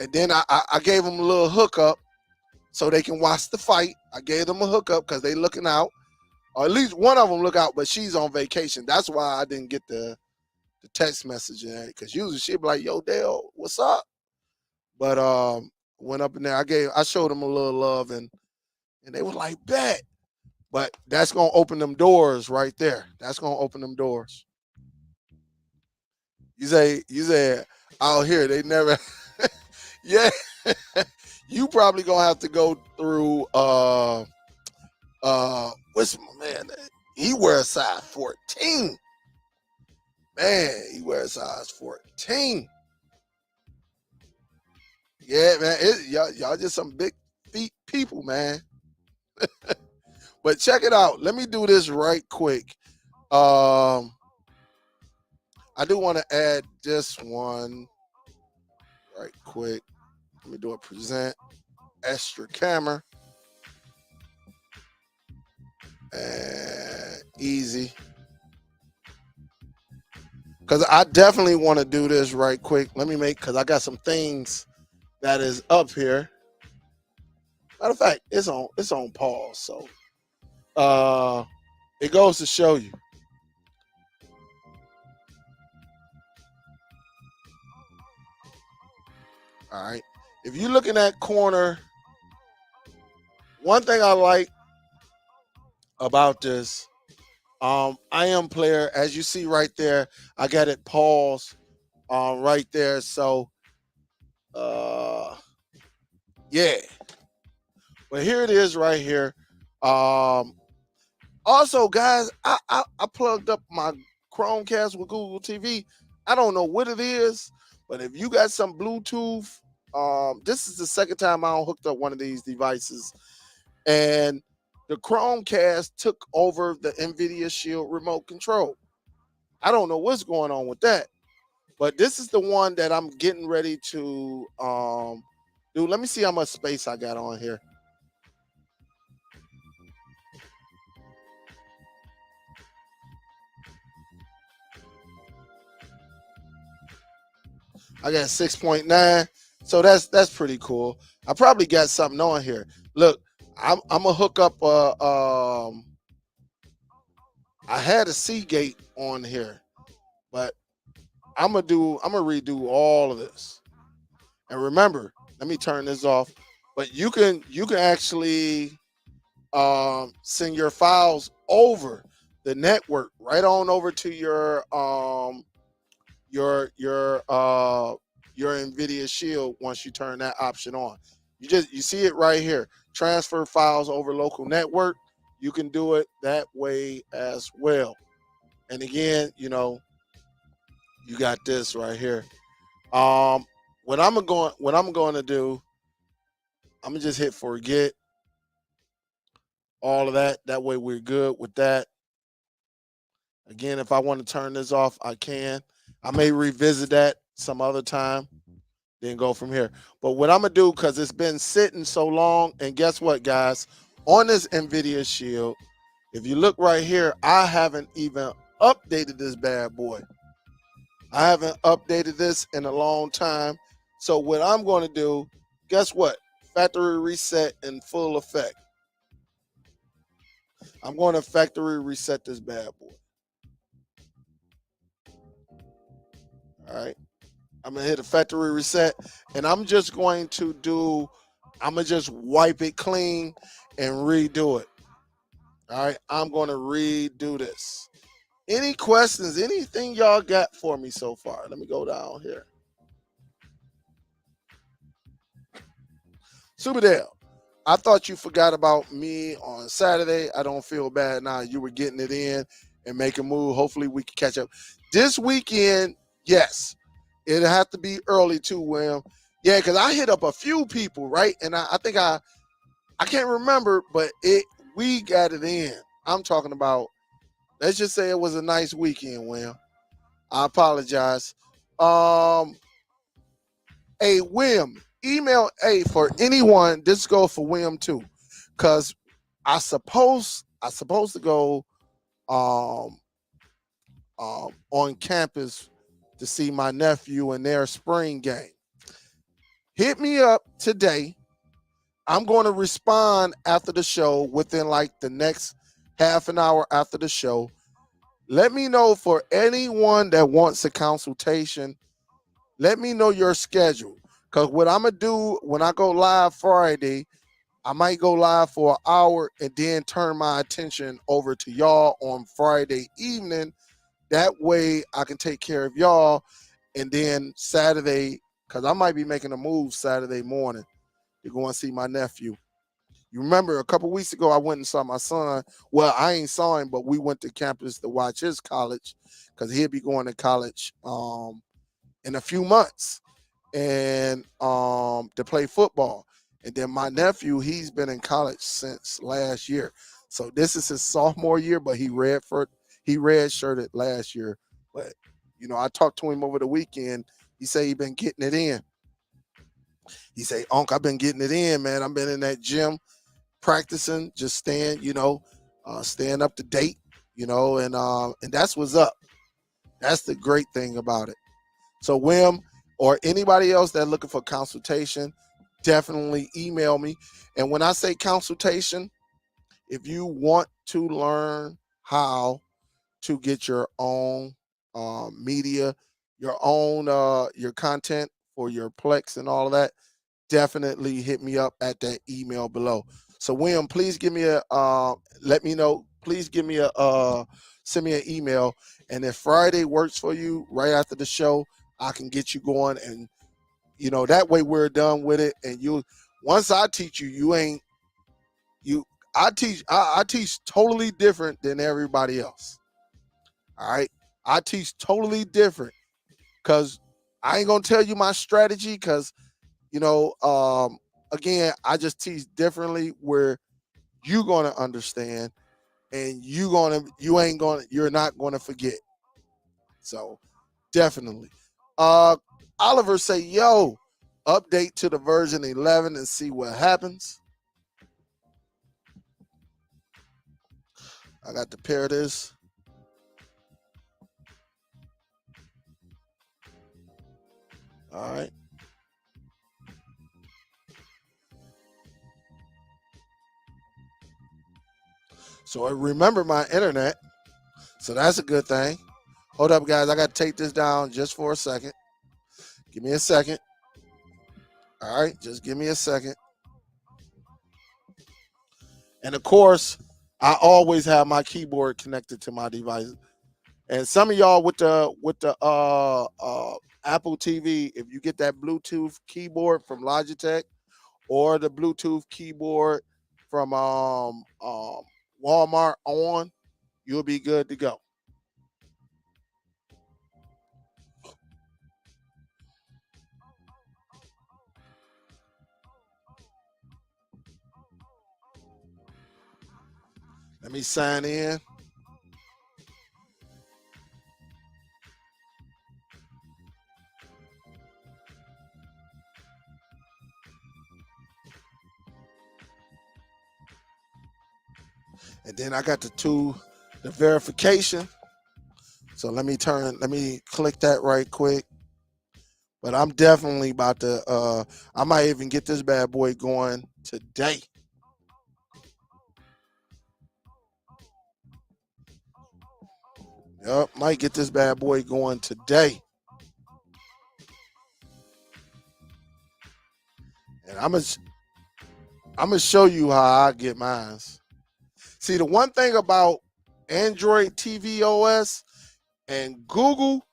And then I gave them a little hookup so they can watch the fight. I gave them a hookup because they looking out. Or at least one of them look out, but she's on vacation. That's why I didn't get the text message in there. Because usually she'd be like, yo, Dale, what's up? But went up in there. I showed them a little love, and they were like, bet. But that's gonna open them doors right there. That's gonna open them doors. You say out here they never. Yeah, you probably gonna have to go through. What's my man? He wears size 14. Man, he wears size 14. Yeah, man. Y'all just some big feet people, man. But check it out. Let me do this right quick. I do want to add this one right quick. Let me do a present extra camera. And easy. Because I definitely want to do this right quick. Let me because I got some things that is up here. Matter of fact, it's on pause. So it goes to show you. All right. If you look in that corner, one thing I like about this, I am player, as you see right there, I got it paused right there. So yeah. But here it is right here. Also, guys, I plugged up my Chromecast with Google TV. I don't know what it is, But if you got some Bluetooth, this is the second time I hooked up one of these devices, and the Chromecast took over the NVIDIA Shield remote control. I don't know what's going on with that, but this is the one that I'm getting ready to do. Let me see how much space I got on here. I got 6.9. So that's pretty cool. I probably got something on here. Look, I'm gonna hook up I had a Seagate on here, but I'm gonna redo all of this. And remember, let me turn this off. But you can actually send your files over the network right on over to your NVIDIA Shield once you turn that option on. You see it right here. Transfer files over local network. You can do it that way as well. And again, you got this right here. What I'm going to do, I'm gonna just hit forget all of that. That way we're good with that. Again, if I want to turn this off, I can. I may revisit that some other time, then go from here. But what I'm gonna do, because it's been sitting so long, and guess what, guys? On this NVIDIA Shield, if you look right here, I haven't even updated this bad boy. I haven't updated this in a long time. So what I'm going to do, guess what? Factory reset in full effect. I'm going to factory reset this bad boy. All right. I'm going to hit a factory reset, and I'm just going to just wipe it clean and redo it. All right. I'm going to redo this. Any questions? Anything y'all got for me so far? Let me go down here. Superdell, I thought you forgot about me on Saturday. I don't feel bad now. You were getting it in and make a move. Hopefully we can catch up. This weekend, yes. It'll have to be early too, William. Yeah, because I hit up a few people, right? And I think I can't remember, but we got it in. I'm talking about, let's just say it was a nice weekend, William. I apologize. Hey, William, email for anyone. This goes for William too, because I supposed to go on campus to see my nephew in their spring game. Hit me up today. I'm going to respond after the show within like the next half an hour after the show. Let me know for anyone that wants a consultation. Let me know your schedule. Because what I'm going to do when I go live Friday, I might go live for an hour and then turn my attention over to y'all on Friday evening. That way I can take care of y'all. And then Saturday, because I might be making a move Saturday morning to go and see my nephew. You remember a couple weeks ago, I went and saw my son. Well, I ain't saw him, but we went to campus to watch his college because he'll be going to college in a few months and to play football. And then my nephew, he's been in college since last year. So this is his sophomore year, but he redshirted last year. But I talked to him over the weekend. He said he been getting it in. He say, Unc, I've been getting it in, man. I've been in that gym practicing, just staying up to date, and that's what's up. That's the great thing about it. So Wim or anybody else that's looking for consultation, definitely email me. And when I say consultation, if you want to learn how to get your own media, your content for your Plex and all of that, definitely hit me up at that email below. So William, please give me let me know. Please give me send me an email. And if Friday works for you right after the show, I can get you going. And, that way we're done with it. And once I teach I teach totally different than everybody else. All right. I teach totally different because I ain't gonna tell you my strategy because you know, again, I just teach differently where you gonna understand and you're not gonna forget. So definitely. Uh Oliver say, yo, update to the version 11 and see what happens. I got to pair this. All right. So I remember my internet. So that's a good thing. Hold up, guys. I got to take this down just for a second. Give me a second. All right. Just give me a second. And of course, I always have my keyboard connected to my device. And some of y'all with the Apple TV, if you get that Bluetooth keyboard from Logitech or the Bluetooth keyboard from Walmart on, you'll be good to go. Let me sign in. And then I got the verification. So let me click that right quick. But I'm definitely about to I might even get this bad boy going today. Yep, might get this bad boy going today. And I'm gonna show you how I get mine. See, the one thing about Android TV OS and Google,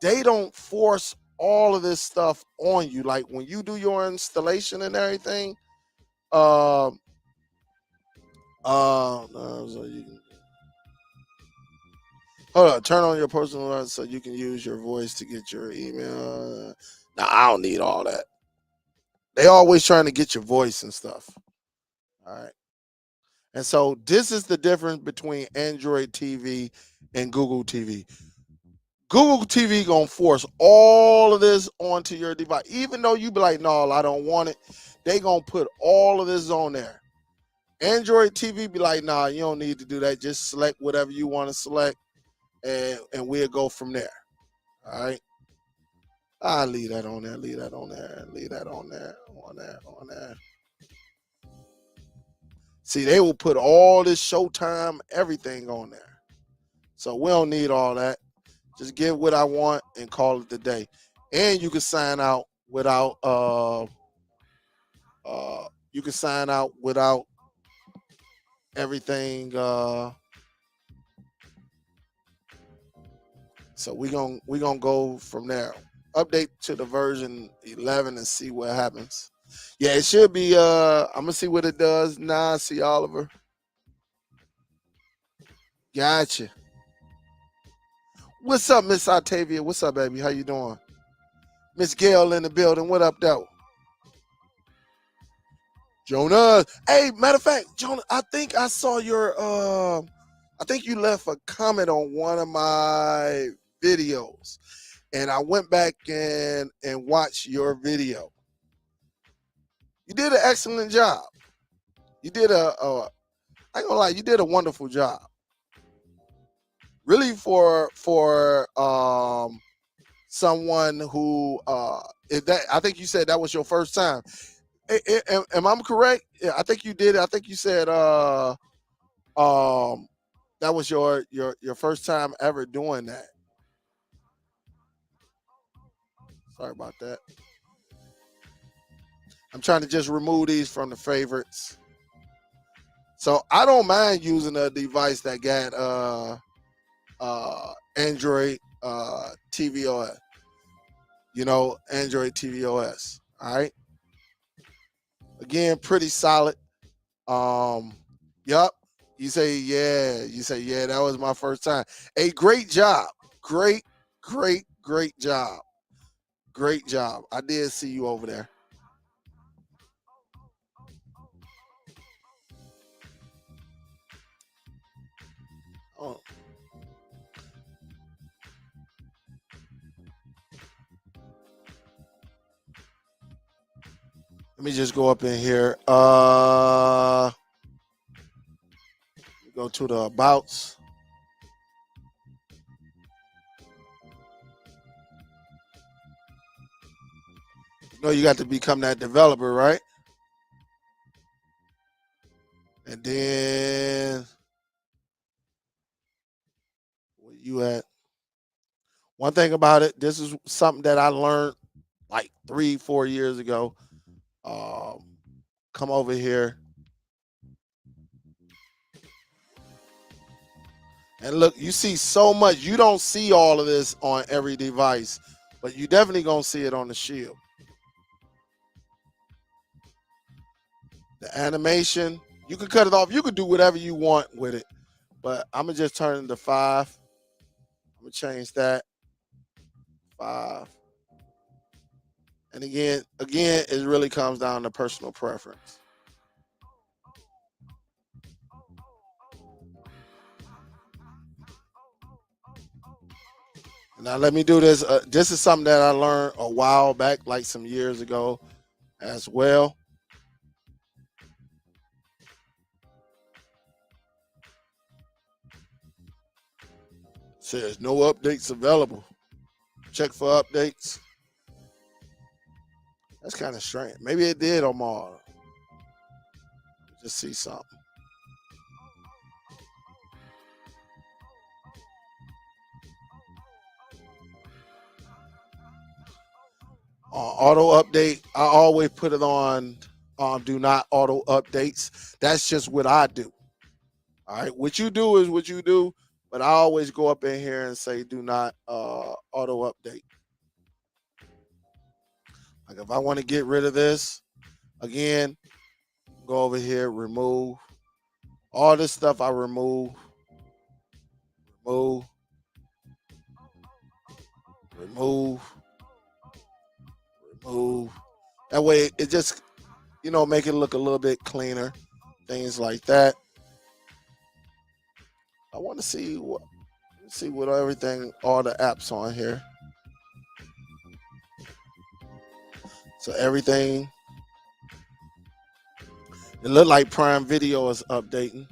they don't force all of this stuff on you. Like when you do your installation and everything, um, so you can hold on, turn on your personal so you can use your voice to get your email. Now I don't need all that. They always trying to get your voice and stuff. All right. And so this is the difference between Android TV and Google TV. Google TV gonna force all of this onto your device, even though you be like, "No, I don't want it." They gonna put all of this on there. Android TV be like, "Nah, you don't need to do that. Just select whatever you want to select, and we'll go from there." All right. I leave that on there. Leave that on there. Leave that on there. On there. On there. See, they will put all this Showtime, everything on there. So we don't need all that. Just get what I want and call it the day. And you can sign out without you can sign out without everything so we gonna go from there. Update to the version 11 and see what happens. Yeah, it should be I'm gonna see what it does. Nah, see Oliver. Gotcha. What's up, Miss Octavia? What's up, baby? How you doing? Miss Gail in the building. What up, though? Jonah. Hey, matter of fact, Jonah, I think I saw your I think you left a comment on one of my videos. And I went back and watched your video. You did an excellent job. You did I ain't gonna lie, you did a wonderful job. Really for someone who if that I think you said that was your first time. Am I correct? Yeah, I think you did. I think you said um that was your first time ever doing that. Sorry about that. I'm trying to just remove these from the favorites. So I don't mind using a device that got Android TVOS. You know, Android TVOS. All right. Again, pretty solid. Um, yep. You say, yeah. You say, yeah, that was my first time. A great job. Great, great, great job. Great job. I did see you over there. Oh, let me just go up in here. Go to the abouts. You know you got to become that developer, right? And then where you at? One thing about it, this is something that I learned like 3, 4 years ago. Um, come over here and look. You see so much. You don't see all of this on every device, but you definitely gonna see it on the Shield. The animation, you can cut it off. You could do whatever you want with it, but I'm gonna just turn it to 5. I'm gonna change that 5. And again, it really comes down to personal preference. Now let me do this. This is something that I learned a while back, like some years ago, as well. Says no updates available. Check for updates. That's kind of strange. Maybe it did on my. Just see something. Auto update. I always put it on. Do not auto updates. That's just what I do. All right. What you do is what you do. But I always go up in here and say do not auto update. Like if I want to get rid of this, again, go over here, remove. All this stuff I remove, remove, remove, remove. That way it just, make it look a little bit cleaner. Things like that. I want to see what everything, all the apps on here. So everything. It looked like Prime Video is updating.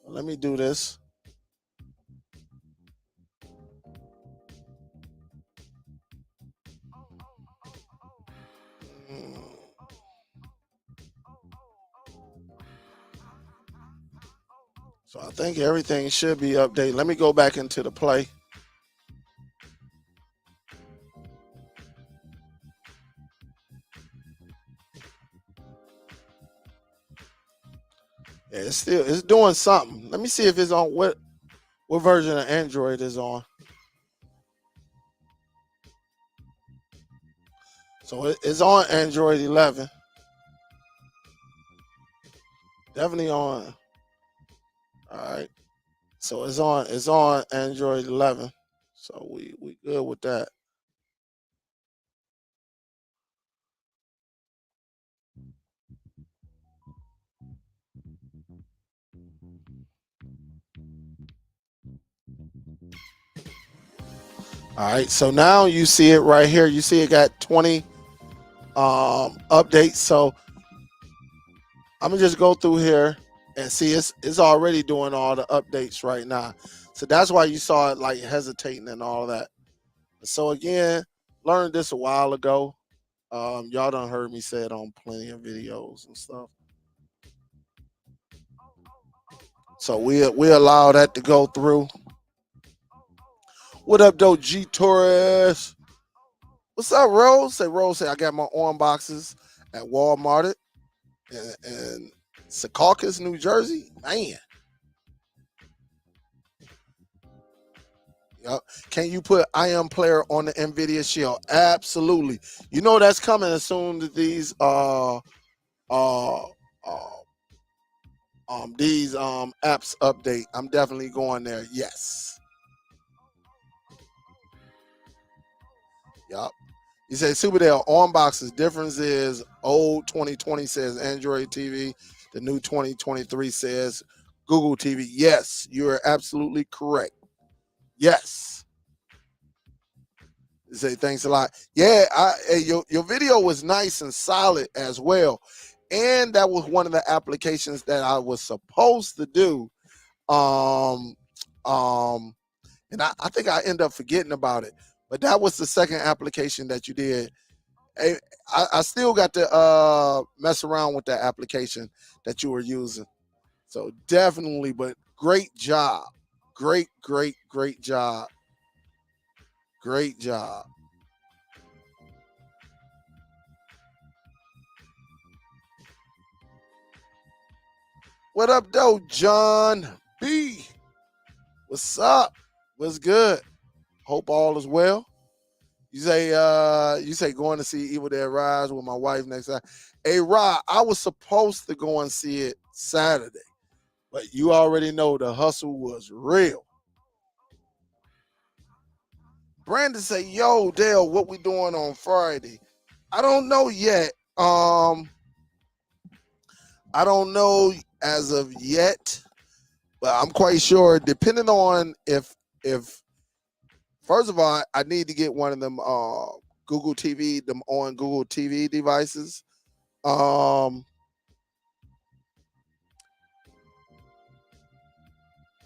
Let me do this. So I think everything should be updated. Let me go back into the play. Yeah, it's doing something. Let me see if it's on what version of Android is on. So it's on Android 11. Definitely on. All right. So it's on Android 11. So we good with that. All right. So now you see it right here. You see it got 20 updates. So I'm gonna just go through here and see it's already doing all the updates right now. So that's why you saw it like hesitating and all that. So again, learned this a while ago. Y'all done heard me say it on plenty of videos and stuff. So we allow that to go through. What up, though, G Torres? What's up, Rose? Rose say I got my arm boxes at Walmart in Secaucus, New Jersey. Man. Yep. Can you put I Am Player on the NVIDIA Shield? Absolutely. You know that's coming as soon as these apps update. I'm definitely going there. Yes. Yup. You say SUPERDELL on boxes. Difference is old 2020 says Android TV. The new 2023 says Google TV. Yes, you are absolutely correct. Yes. You say thanks a lot. Yeah, your video was nice and solid as well. And that was one of the applications that I was supposed to do. Um, um, and I think I end up forgetting about it. But that was the second application that you did. I still got to mess around with that application that you were using. So definitely, but great job. Great job. Great job. What up, though, John B? What's up? What's good? Hope all is well. You say going to see Evil Dead Rise with my wife next time. Hey Rod, I was supposed to go and see it Saturday, but you already know the hustle was real. Brandon say, yo, Dale, what we doing on Friday? I don't know yet. I don't know as of yet, but I'm quite sure, depending on if first of all, I need to get one of them Google TV, them on Google TV devices. Um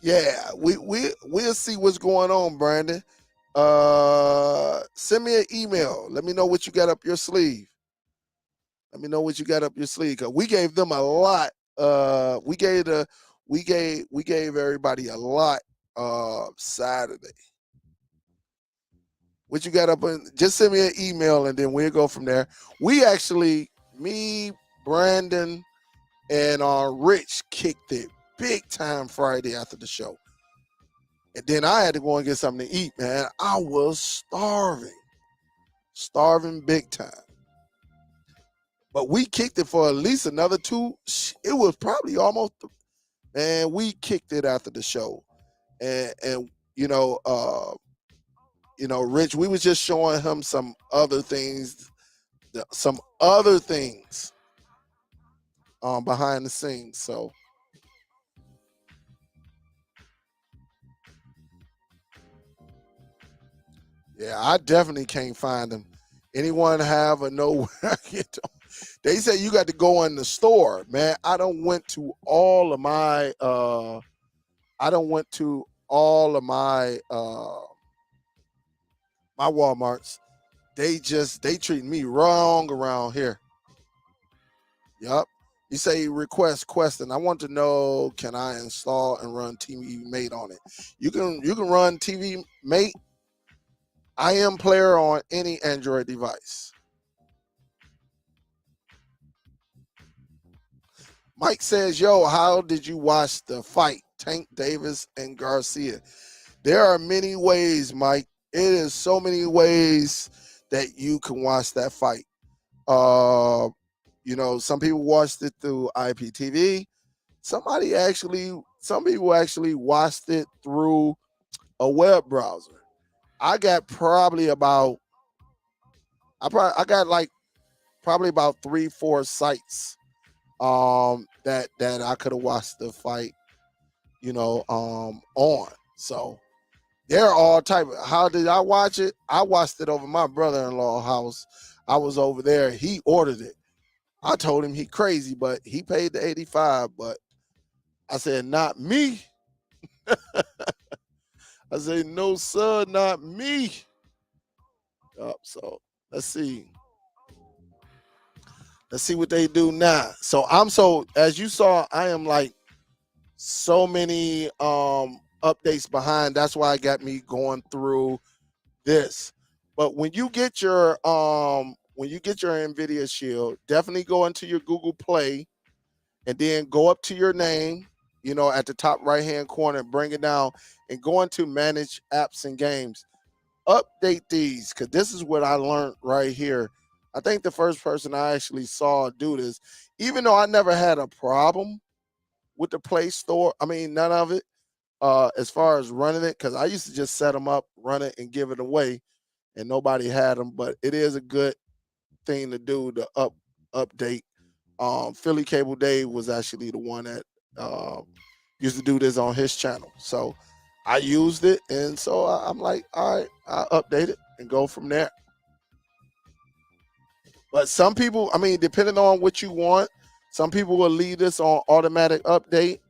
yeah, we'll see what's going on, Brandon. Send me an email. Let me know what you got up your sleeve. Let me know what you got up your sleeve. Cause we gave them a lot. We gave everybody a lot Saturday. What you got up in, just send me an email and then we'll go from there. We actually, me, Brandon, and Rich kicked it big time Friday after the show. And then I had to go and get something to eat, man. I was starving big time. But we kicked it for at least another two. It was probably almost, man. We kicked it after the show, and Rich. We was just showing him some other things behind the scenes. So yeah, I definitely can't find them. Anyone have or know where I get them? They say you got to go in the store, man. I don't went to all of my my Walmarts. They treat me wrong around here. Yup. You say request question. I want to know, can I install and run TV Mate on it? You can run TV Mate. I am player on any Android device. Mike says, yo, how did you watch the fight? Tank Davis and Garcia. There are many ways, Mike. It is so many ways that you can watch that fight. Uh, some people watched it through IPTV. Some people actually watched it through a web browser. I got probably about, I got like probably about 3, 4 sites that I could have watched the fight, on. So they're all type of, how did I watch it? I watched it over my brother-in-law house. I was over there. He ordered it. I told him he crazy, but he paid the 85. But I said, not me. I said, no, sir, not me. So let's see. Let's see what they do now. So as you saw, I am like so many updates behind. That's why it got me going through this. But when you get your Nvidia Shield, definitely go into your Google Play and then go up to your name, at the top right hand corner, bring it down and go into manage apps and games. Update these, because this is what I learned right here. I think the first person I actually saw do this, even though I never had a problem with the Play Store, I mean, none of it, as far as running it, because I used to just set them up, run it, and give it away. and nobody had them, but it is a good thing to do to update. Philly Cable Dave was actually the one that used to do this on his channel. So I used it, and so I'm like, all right, I'll update it and go from there. But some people, I mean, depending on what you want, some people will leave this on automatic update.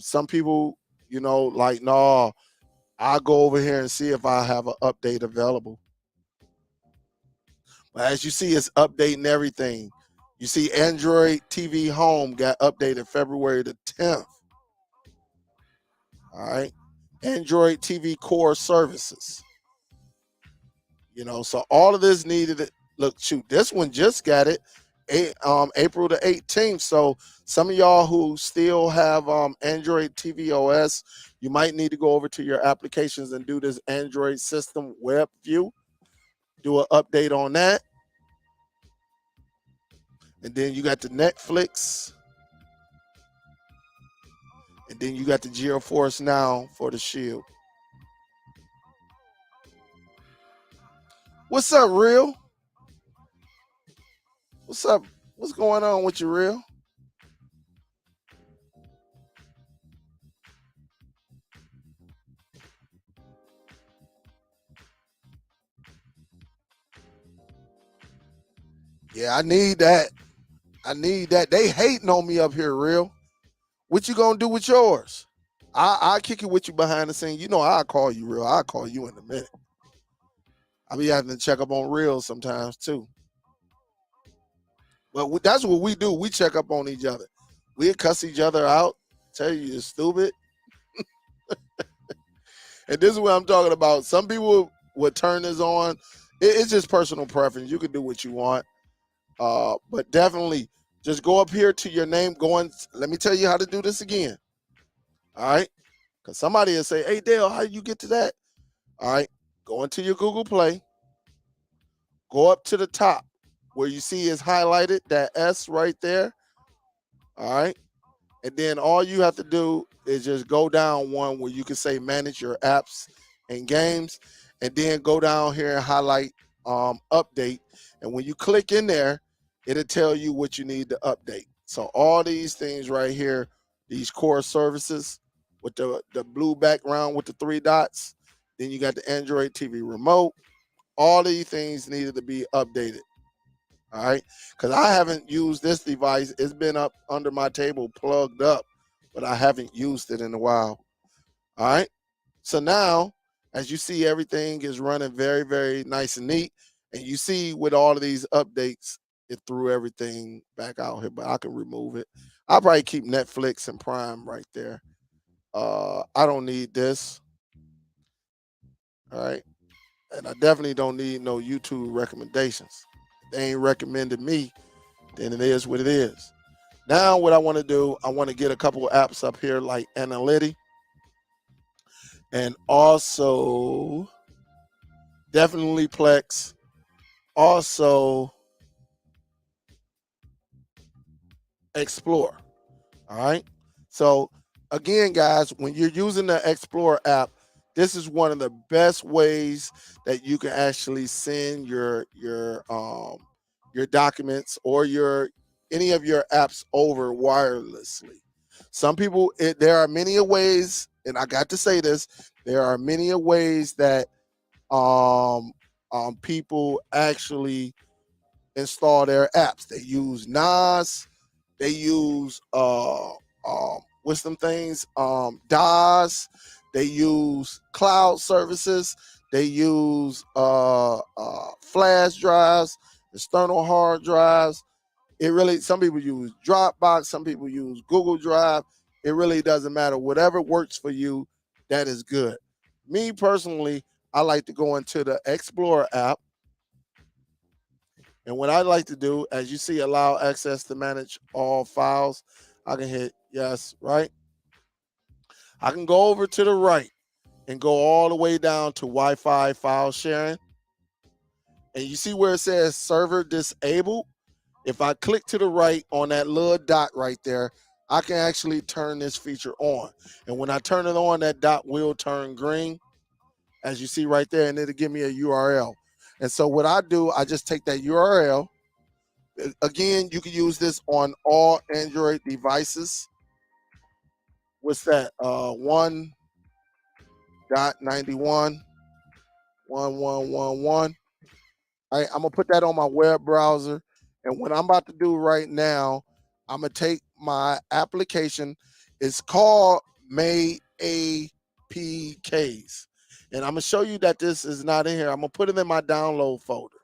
Some people, like, no, I'll go over here and see if I have an update available. But as you see, it's updating everything. You see Android TV Home got updated February the 10th. All right. Android TV Core Services. So all of this needed it. Look, shoot, this one just got it April the 18th. So some of y'all who still have Android TV OS, you might need to go over to your applications and do this Android system web view. Do an update on that. And then you got the Netflix. And then you got the GeoForce Now for the Shield. What's up, Real? What's up? What's going on with you, Real? Yeah, I need that. They hating on me up here, Real. What you gonna do with yours? I'll kick it with you behind the scene. I'll call you, Real. I'll call you in a minute. I'll be having to check up on Real sometimes too. But that's what we do. We check up on each other. We'll cuss each other out, tell you you're stupid. And this is what I'm talking about. Some people would turn this on. It's just personal preference. You can do what you want. But definitely just go up here to your name. Let me tell you how to do this again. All right. Because somebody will say, hey, Dale, how do you get to that? All right. Go into your Google Play. Go up to the top where you see is highlighted, that S right there. All right. And then all you have to do is just go down one where you can say manage your apps and games. And then go down here and highlight update. And when you click in there, it'll tell you what you need to update. So all these things right here, these core services with the blue background with the 3 dots. Then you got the Android TV remote. All these things needed to be updated. All right. Because I haven't used this device. It's been up under my table plugged up, but I haven't used it in a while. All right. So now, as you see, everything is running very, very nice and neat. And you see with all of these updates, it threw everything back out here, but I can remove it. I'll probably keep Netflix and Prime right there. I don't need this. All right. And I definitely don't need no YouTube recommendations. If they ain't recommended me, then it is what it is. Now what I want to do, I want to get a couple of apps up here like Analytics. And also definitely Plex. Also Explore. All right. So again, guys, when you're using the Explore app, this is one of the best ways that you can actually send your documents or any of your apps over wirelessly. Some people, there are many ways, and I got to say this, there are many ways that people actually install their apps. They use NAS, they use what's them things, DAS, they use cloud services, they use flash drives, external hard drives. Some people use Dropbox, some people use Google Drive. It really doesn't matter. Whatever works for you, that is good. Me personally, I like to go into the Explorer app. And what I like to do, as you see, allow access to manage all files, I can hit yes, right? I can go over to the right and go all the way down to Wi-Fi file sharing. And you see where it says server disabled? If I click to the right on that little dot right there, I can actually turn this feature on. And when I turn it on, that dot will turn green. as you see right there, and it'll give me a URL. And so what I do, I just take that URL. Again, you can use this on all Android devices. What's that? 1.91.1111. All right, I'm gonna put that on my web browser. And what I'm about to do right now, I'm gonna take my application. It's called Made APKs. And I'm gonna show you that this is not in here. I'm gonna put it in my download folder.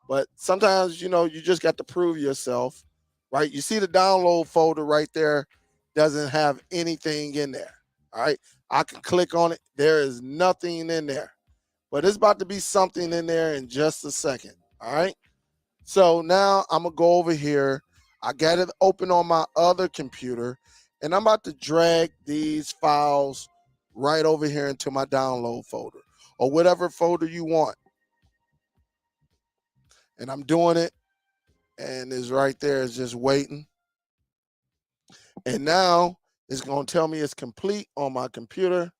But sometimes, you just got to prove yourself, right? You see the download folder right there doesn't have anything in there. All right. I can click on it. There is nothing in there. But it's about to be something in there in just a second. All right. So now I'm going to go over here. I got it open on my other computer, and I'm about to drag these files right over here into my download folder or whatever folder you want. And I'm doing it, and it's right there. It's just waiting. And now it's going to tell me it's complete on my computer,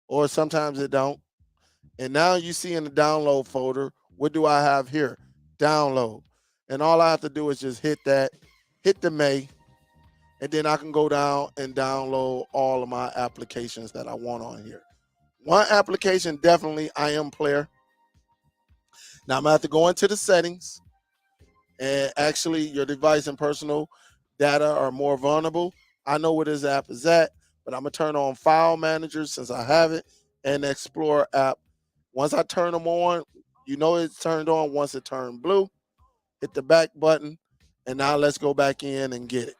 or sometimes it don't. And now you see in the download folder, what do I have here? Download. And all I have to do is just hit that, hit the May, and then I can go down and download all of my applications that I want on here. One application, definitely IM Player. Now I'm going to have to go into the settings, and actually your device and personal data are more vulnerable. I know where this app is at, but I'm going to turn on File Manager since I have it, and Explorer app. Once I turn them on, it's turned on. Once it turned blue, hit the back button, and now let's go back in and get it.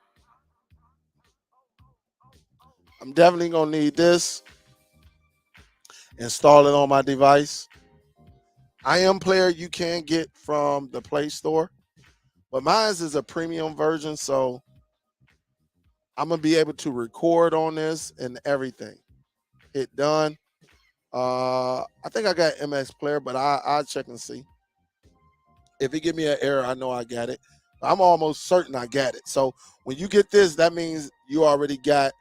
I'm definitely going to need this. Install it on my device. IM Player you can get from the Play Store, but mine is a premium version, so I'm going to be able to record on this and everything. Hit done. I think I got MX Player, but I'll check and see. If it give me an error, I know I got it. I'm almost certain I got it. So when you get this, that means you already got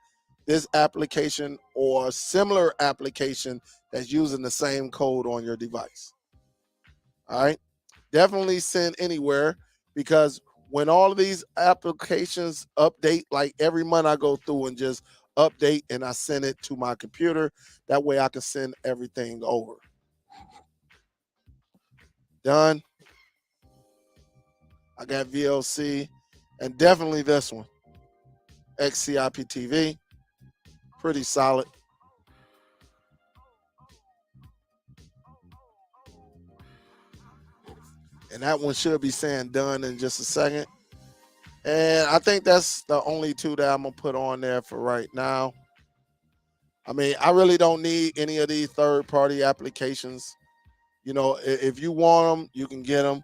this application or a similar application that's using the same code on your device. All right. Definitely send anywhere, because when all of these applications update, like every month I go through and just update and I send it to my computer. That way I can send everything over. Done. I got VLC, and definitely this one, IPTV, pretty solid. And that one should be saying done in just a second. And I think that's the only two that I'm going to put on there for right now. I mean, I really don't need any of these third-party applications. If you want them, you can get them.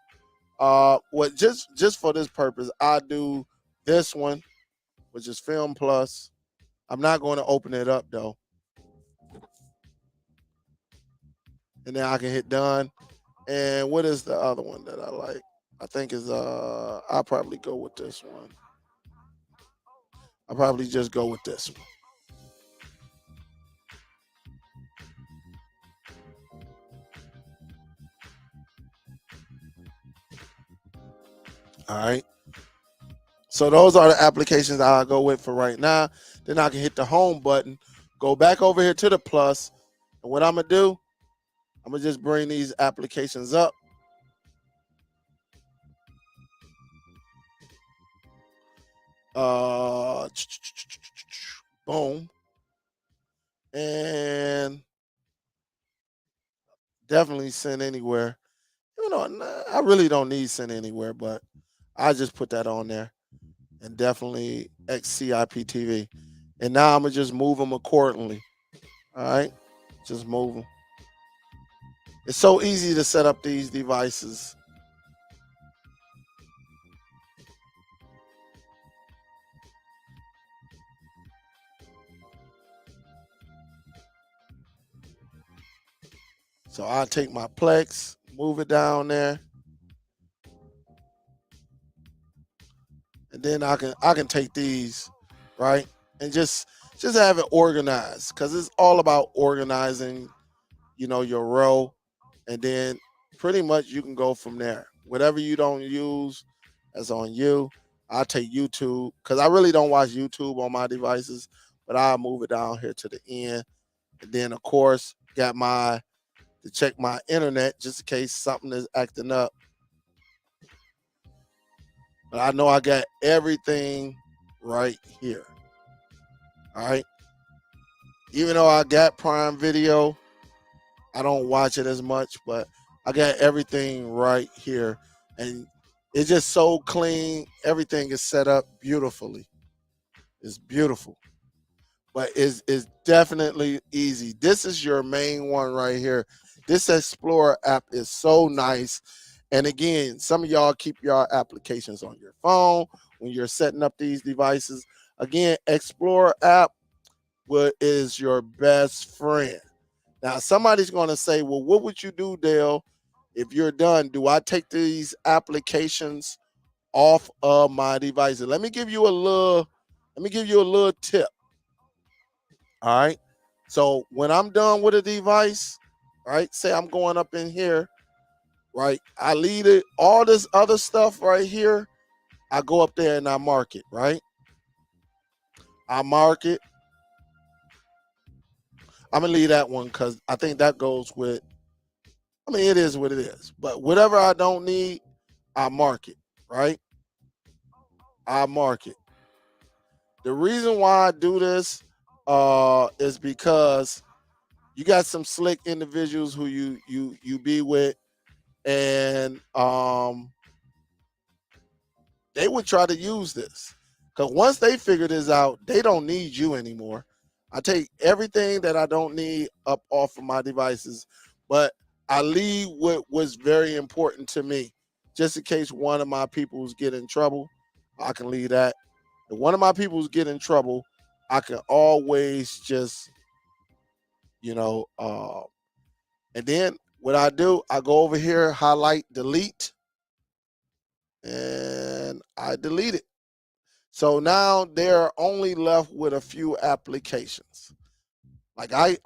What just for this purpose, I do this one, which is Film Plus. I'm not going to open it up though. And then I can hit done. And what is the other one that I like? I think is I'll probably go with this one. I'll probably just go with this one. All right. So those are the applications I'll go with for right now. Then I can hit the home button, go back over here to the plus. And what I'm going to do, I'm going to just bring these applications up. Boom. And definitely send anywhere. I really don't need send anywhere, but I just put that on there. And definitely XCIPTV. And now I'm going to just move them accordingly. All right. Just move them. It's so easy to set up these devices. So I'll take my Plex, move it down there. And then I can take these, right? And just have it organized, because it's all about organizing, your row, and then pretty much you can go from there. Whatever you don't use, that's on you. I'll take YouTube because I really don't watch YouTube on my devices, but I'll move it down here to the end. And then of course got my to check my internet just in case something is acting up. But I know I got everything right here. All right. Even though I got Prime Video, I don't watch it as much, but I got everything right here. And it's just so clean. Everything is set up beautifully. It's beautiful. But it's definitely easy. This is your main one right here. This Explorer app is so nice. And again, some of y'all keep your applications on your phone when you're setting up these devices. Again, Explorer app is your best friend. Now, somebody's going to say, well, what would you do, Dale, if you're done? Do I take these applications off of my devices? Let me give you a little tip. All right. So when I'm done with a device, right, say I'm going up in here, right, I leave it, all this other stuff right here, I go up there and I mark it, right? I mark it. I'm going to leave that one because I think that goes with, it is what it is. But whatever I don't need, I mark it, right? I mark it. The reason why I do this is because you got some slick individuals who you be with, and they would try to use this because once they figure this out, they don't need you anymore. I take everything that I don't need up off of my devices, but I leave what was very important to me, just in case one of my peoples get in trouble. I can leave that. If one of my peoples get in trouble, I can always just, you know, and then what I do, I go over here, highlight, delete, and I delete it. So now they're only left with a few applications. Like I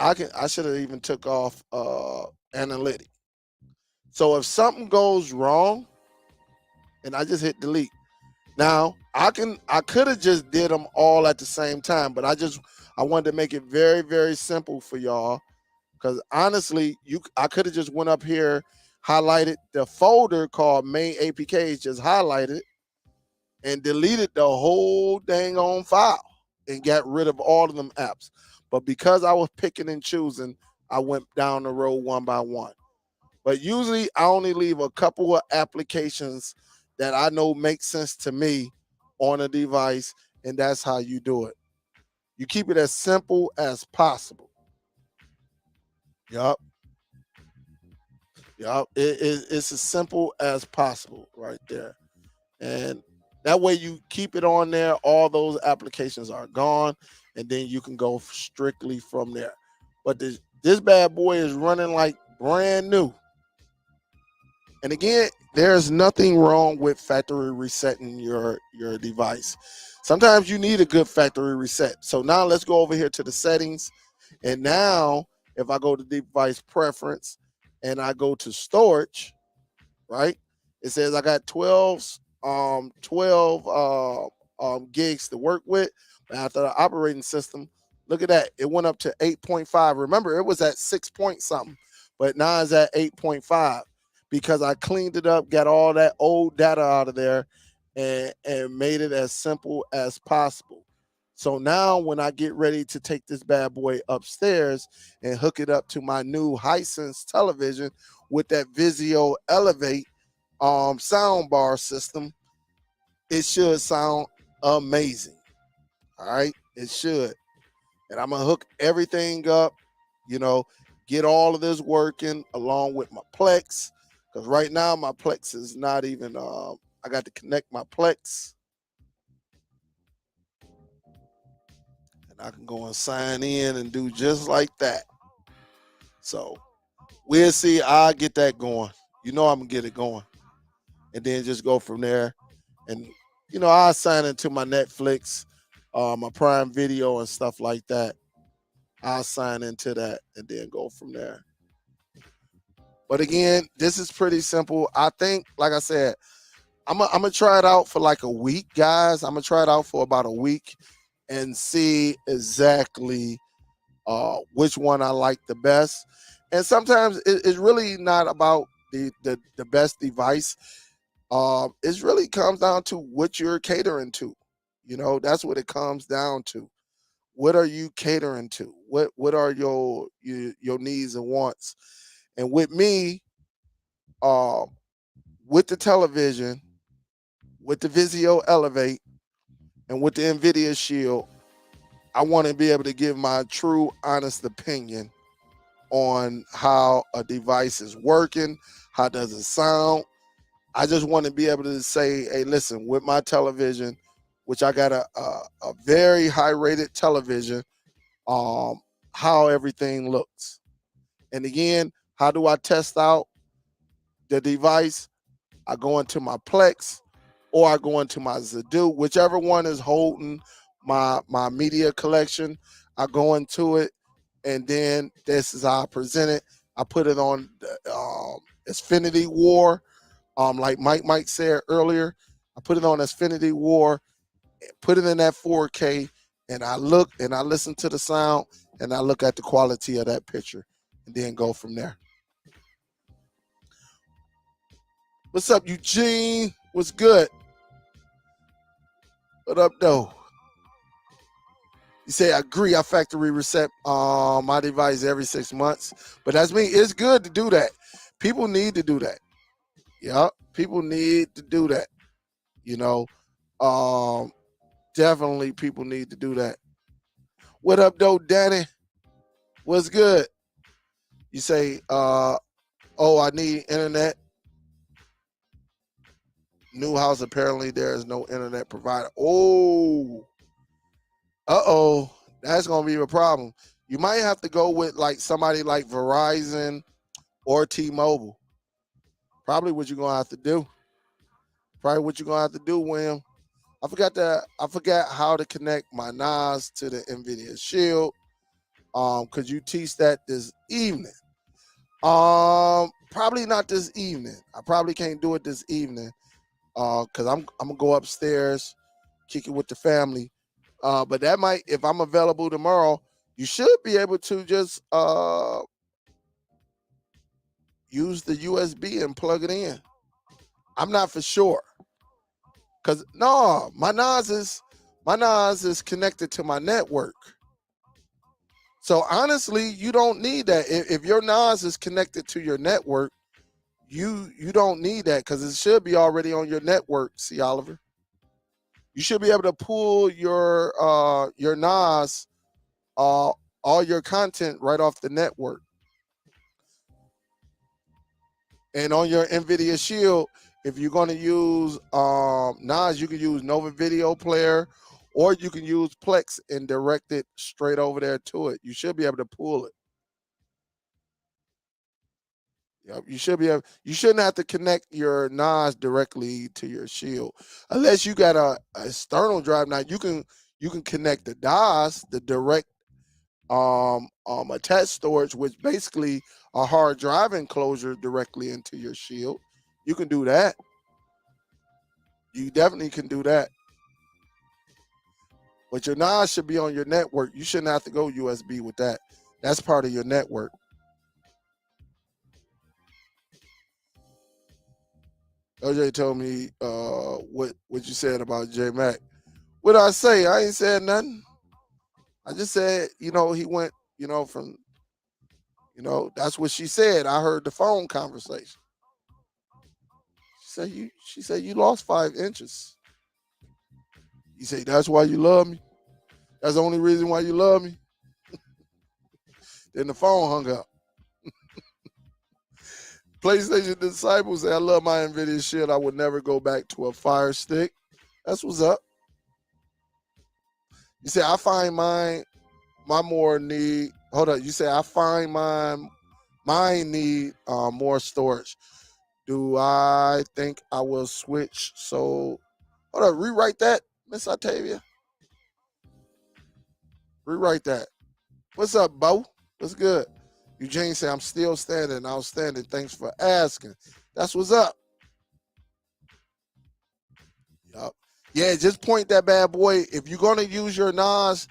should have even took off analytic. So if something goes wrong and I just hit delete. Now I could have just did them all at the same time, but I wanted to make it very, very simple for y'all. Because honestly, I could have just went up here, highlighted the folder called main APKs, just highlighted and deleted the whole dang on file and got rid of all of them apps. But because I was picking and choosing, I went down the road one by one. But usually I only leave a couple of applications that I know make sense to me on a device, and that's how you do it. You keep it as simple as possible. Yup. Yup. It's as simple as possible right there. And that way you keep it on there. All those applications are gone, and then you can go strictly from there. But this bad boy is running like brand new. And again, there's nothing wrong with factory resetting your device. Sometimes you need a good factory reset. So now let's go over here to the settings. And now if I go to device preference and I go to storage, right? It says I got 12 gigs to work with. But after the operating system, look at that. It went up to 8.5. Remember, it was at 6 point something, but now it's at 8.5 because I cleaned it up, got all that old data out of there, and made it as simple as possible. So now when I get ready to take this bad boy upstairs and hook it up to my new Hisense television with that Vizio Elevate soundbar system, it should sound amazing. All right, it should. And I'm gonna hook everything up, you know, get all of this working along with my Plex. Because right now my Plex is not even I got to connect my Plex. And I can go and sign in and do just like that. So we'll see. I'll get that going. You know I'm gonna get it going. And then just go from there. And I'll sign into my Netflix, my Prime Video and stuff like that. I'll sign into that and then go from there. But again, this is pretty simple. I think, like I said, I'm gonna try it out for like a week, guys. I'm gonna try it out for about a week and see exactly which one I like the best. And sometimes it's really not about the best device. It really comes down to what you're catering to. You know, that's what it comes down to. What are you catering to? What are your needs and wants? And with me, uh, with the television, with the Vizio Elevate, and with the NVIDIA Shield, I want to be able to give my true, honest opinion on how a device is working, how does it sound. I just want to be able to say, hey, listen, with my television, which I got a very high rated television, um, how everything looks. And again, how do I test out the device? I go into my Plex or I go into my Zadu, whichever one is holding my media collection. I go into it, and then this is how I present it. I put it on Xfinity War, like Mike said earlier. I put it on Xfinity War, put it in that 4K, and I look and I listen to the sound, and I look at the quality of that picture, and then go from there. What's up, Eugene? What's good? What up, though? You say, I agree. I factory reset my device every 6 months, but that's me. It's good to do that. People need to do that. Yeah, people need to do that. You know, um, definitely people need to do that. What up, though, Danny? What's good? You say, oh, I need internet. New house, apparently there is no internet provider. Oh, uh-oh. That's going to be a problem. You might have to go with like somebody like Verizon or T-Mobile. Probably what you're going to have to do. Probably what you're going to have to do, William. I forgot how to connect my NAS to the NVIDIA Shield. Could you teach that this evening? Probably not this evening. I probably can't do it this evening. Cause I'm gonna go upstairs, kick it with the family. But that might, if I'm available tomorrow, you should be able to just use the USB and plug it in. I'm not for sure. Cause no, my NAS is connected to my network. So honestly, you don't need that. If your NAS is connected to your network, you don't need that because it should be already on your network. See, Oliver, you should be able to pull your NAS, all your content right off the network. And on your NVIDIA Shield, if you're going to use NAS, you can use Nova Video Player, or you can use Plex and direct it straight over there to it. You should be able to pull it. Yep, you should be able. You shouldn't have to connect your NAS directly to your Shield, unless you got a external drive. Now you can connect the DOS, the direct attached storage, which basically a hard drive enclosure directly into your Shield. You can do that. You definitely can do that. But your NAS should be on your network. You shouldn't have to go USB with that. That's part of your network. OJ told me what you said about J Mac. What did I say? I ain't said nothing. I just said, he went, from, that's what she said. I heard the phone conversation. She said you lost 5 inches. You say that's why you love me. That's the only reason why you love me. Then the phone hung up. PlayStation Disciples say, I love my NVIDIA shit. I would never go back to a Fire Stick. That's what's up. You say, I find my more need. Hold up. You say, I find mine need more storage. Do I think I will switch? So, hold up. Rewrite that, Miss Octavia. Rewrite that. What's up, Bo? What's good? Eugene said, I'm still standing. Outstanding. Thanks for asking. That's what's up. Yup. Yeah, just point that bad boy. If you're going to use your NAS,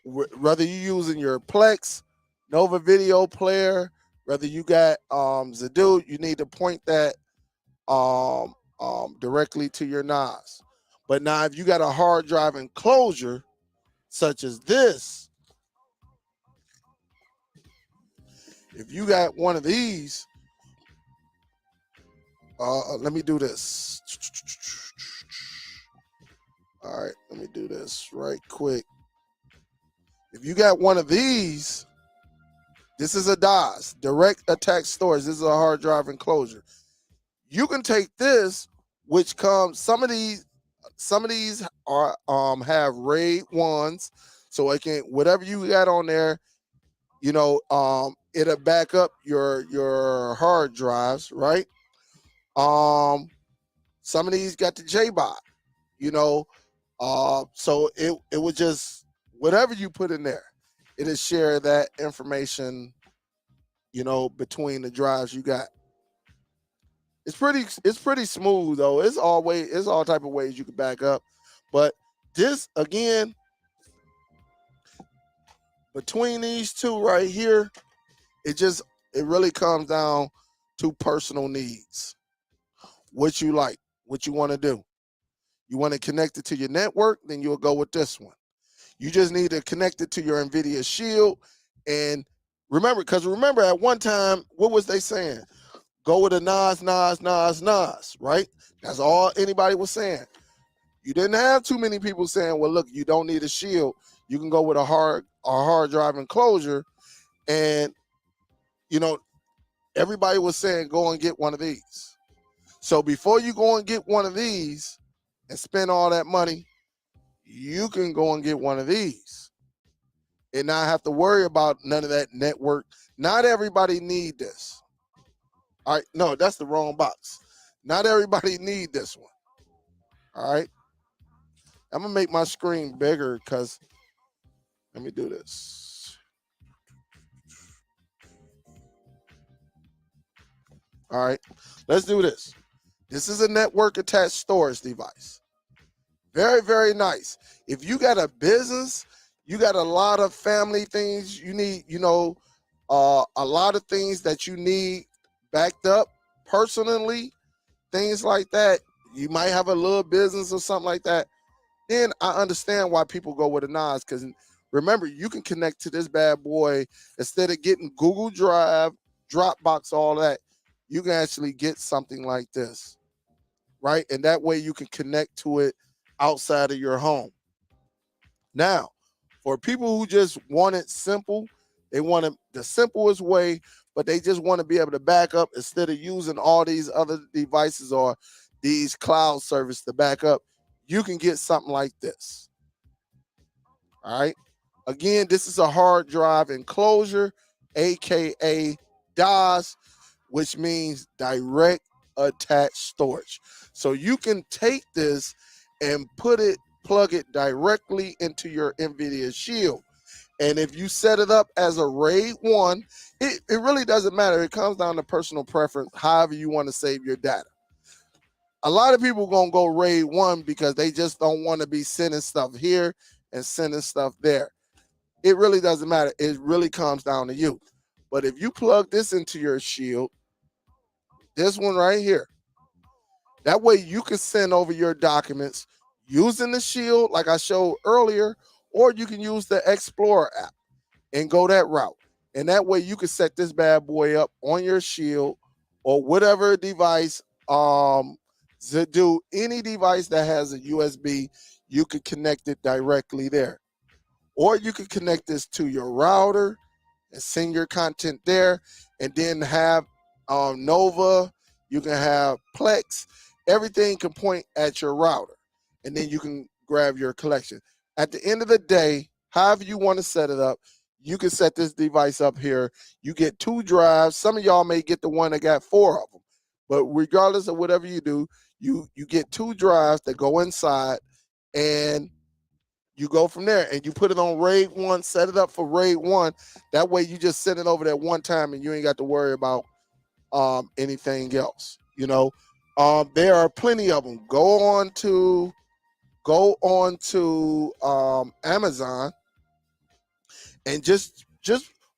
whether you're using your Plex, Nova Video Player, whether you got Zedu, you need to point that directly to your NAS. But now, if you got a hard drive enclosure, such as this, if you got one of these, let me do this. All right, let me do this right quick. If you got one of these, this is a DOS, direct attach storage. This is a hard drive enclosure. You can take this, which comes, some of these are have RAID ones, so it can, whatever you got on there, you know, it'll back up your hard drives, right? Some of these got the JBOT, you know, so it would just, whatever you put in there, it'll share that information, you know, between the drives you got. It's pretty smooth though. It's all type of ways you can back up, but this again, between these two right here, it really comes down to personal needs. What you like, what you want to do. You want to connect it to your network, then you'll go with this one. You just need to connect it to your NVIDIA Shield. And remember at one time, what was they saying? Go with a NAS, right? That's all anybody was saying. You didn't have too many people saying, well, look, you don't need a shield. You can go with a hard drive enclosure. And, you know, everybody was saying, go and get one of these. So before you go and get one of these and spend all that money, you can go and get one of these and not have to worry about none of that network. Not everybody need this. All right, no, that's the wrong box. Not everybody need this one. All right, I'm gonna make my screen bigger because let me do this. All right, let's do this. This is a network attached storage device. Very, very nice. If you got a business, you got a lot of family things you need, you know, a lot of things that you need backed up personally, things like that. You might have a little business or something like that. Then I understand why people go with a NAS, because remember, you can connect to this bad boy instead of getting Google Drive, Dropbox, all that. You can actually get something like this, right? And that way you can connect to it outside of your home. Now, for people who just want it simple, they want it the simplest way, but they just want to be able to back up instead of using all these other devices or these cloud service to back up. You can get something like this. All right. Again, this is a hard drive enclosure, aka DOS, which means direct attached storage. So you can take this and plug it directly into your NVIDIA Shield. And if you set it up as a RAID 1, it really doesn't matter. It comes down to personal preference, however you want to save your data. A lot of people going to go RAID 1 because they just don't want to be sending stuff here and sending stuff there. It really doesn't matter. It really comes down to you. But if you plug this into your Shield, this one right here, that way you can send over your documents using the Shield like I showed earlier, or you can use the Explorer app and go that route. And that way you can set this bad boy up on your Shield or whatever device, do any device that has a USB, you could connect it directly there. Or you could connect this to your router and send your content there, and then have Nova, you can have Plex, everything can point at your router, and then you can grab your collection. At the end of the day, however you want to set it up, you can set this device up here. You get 2 drives. Some of y'all may get the one that got 4 of them, but regardless of whatever you do, you get 2 drives that go inside, and You go from there and you put it on RAID 1, set it up for RAID 1. That way you just send it over there one time and you ain't got to worry about anything else. There are plenty of them. Go on to Amazon and just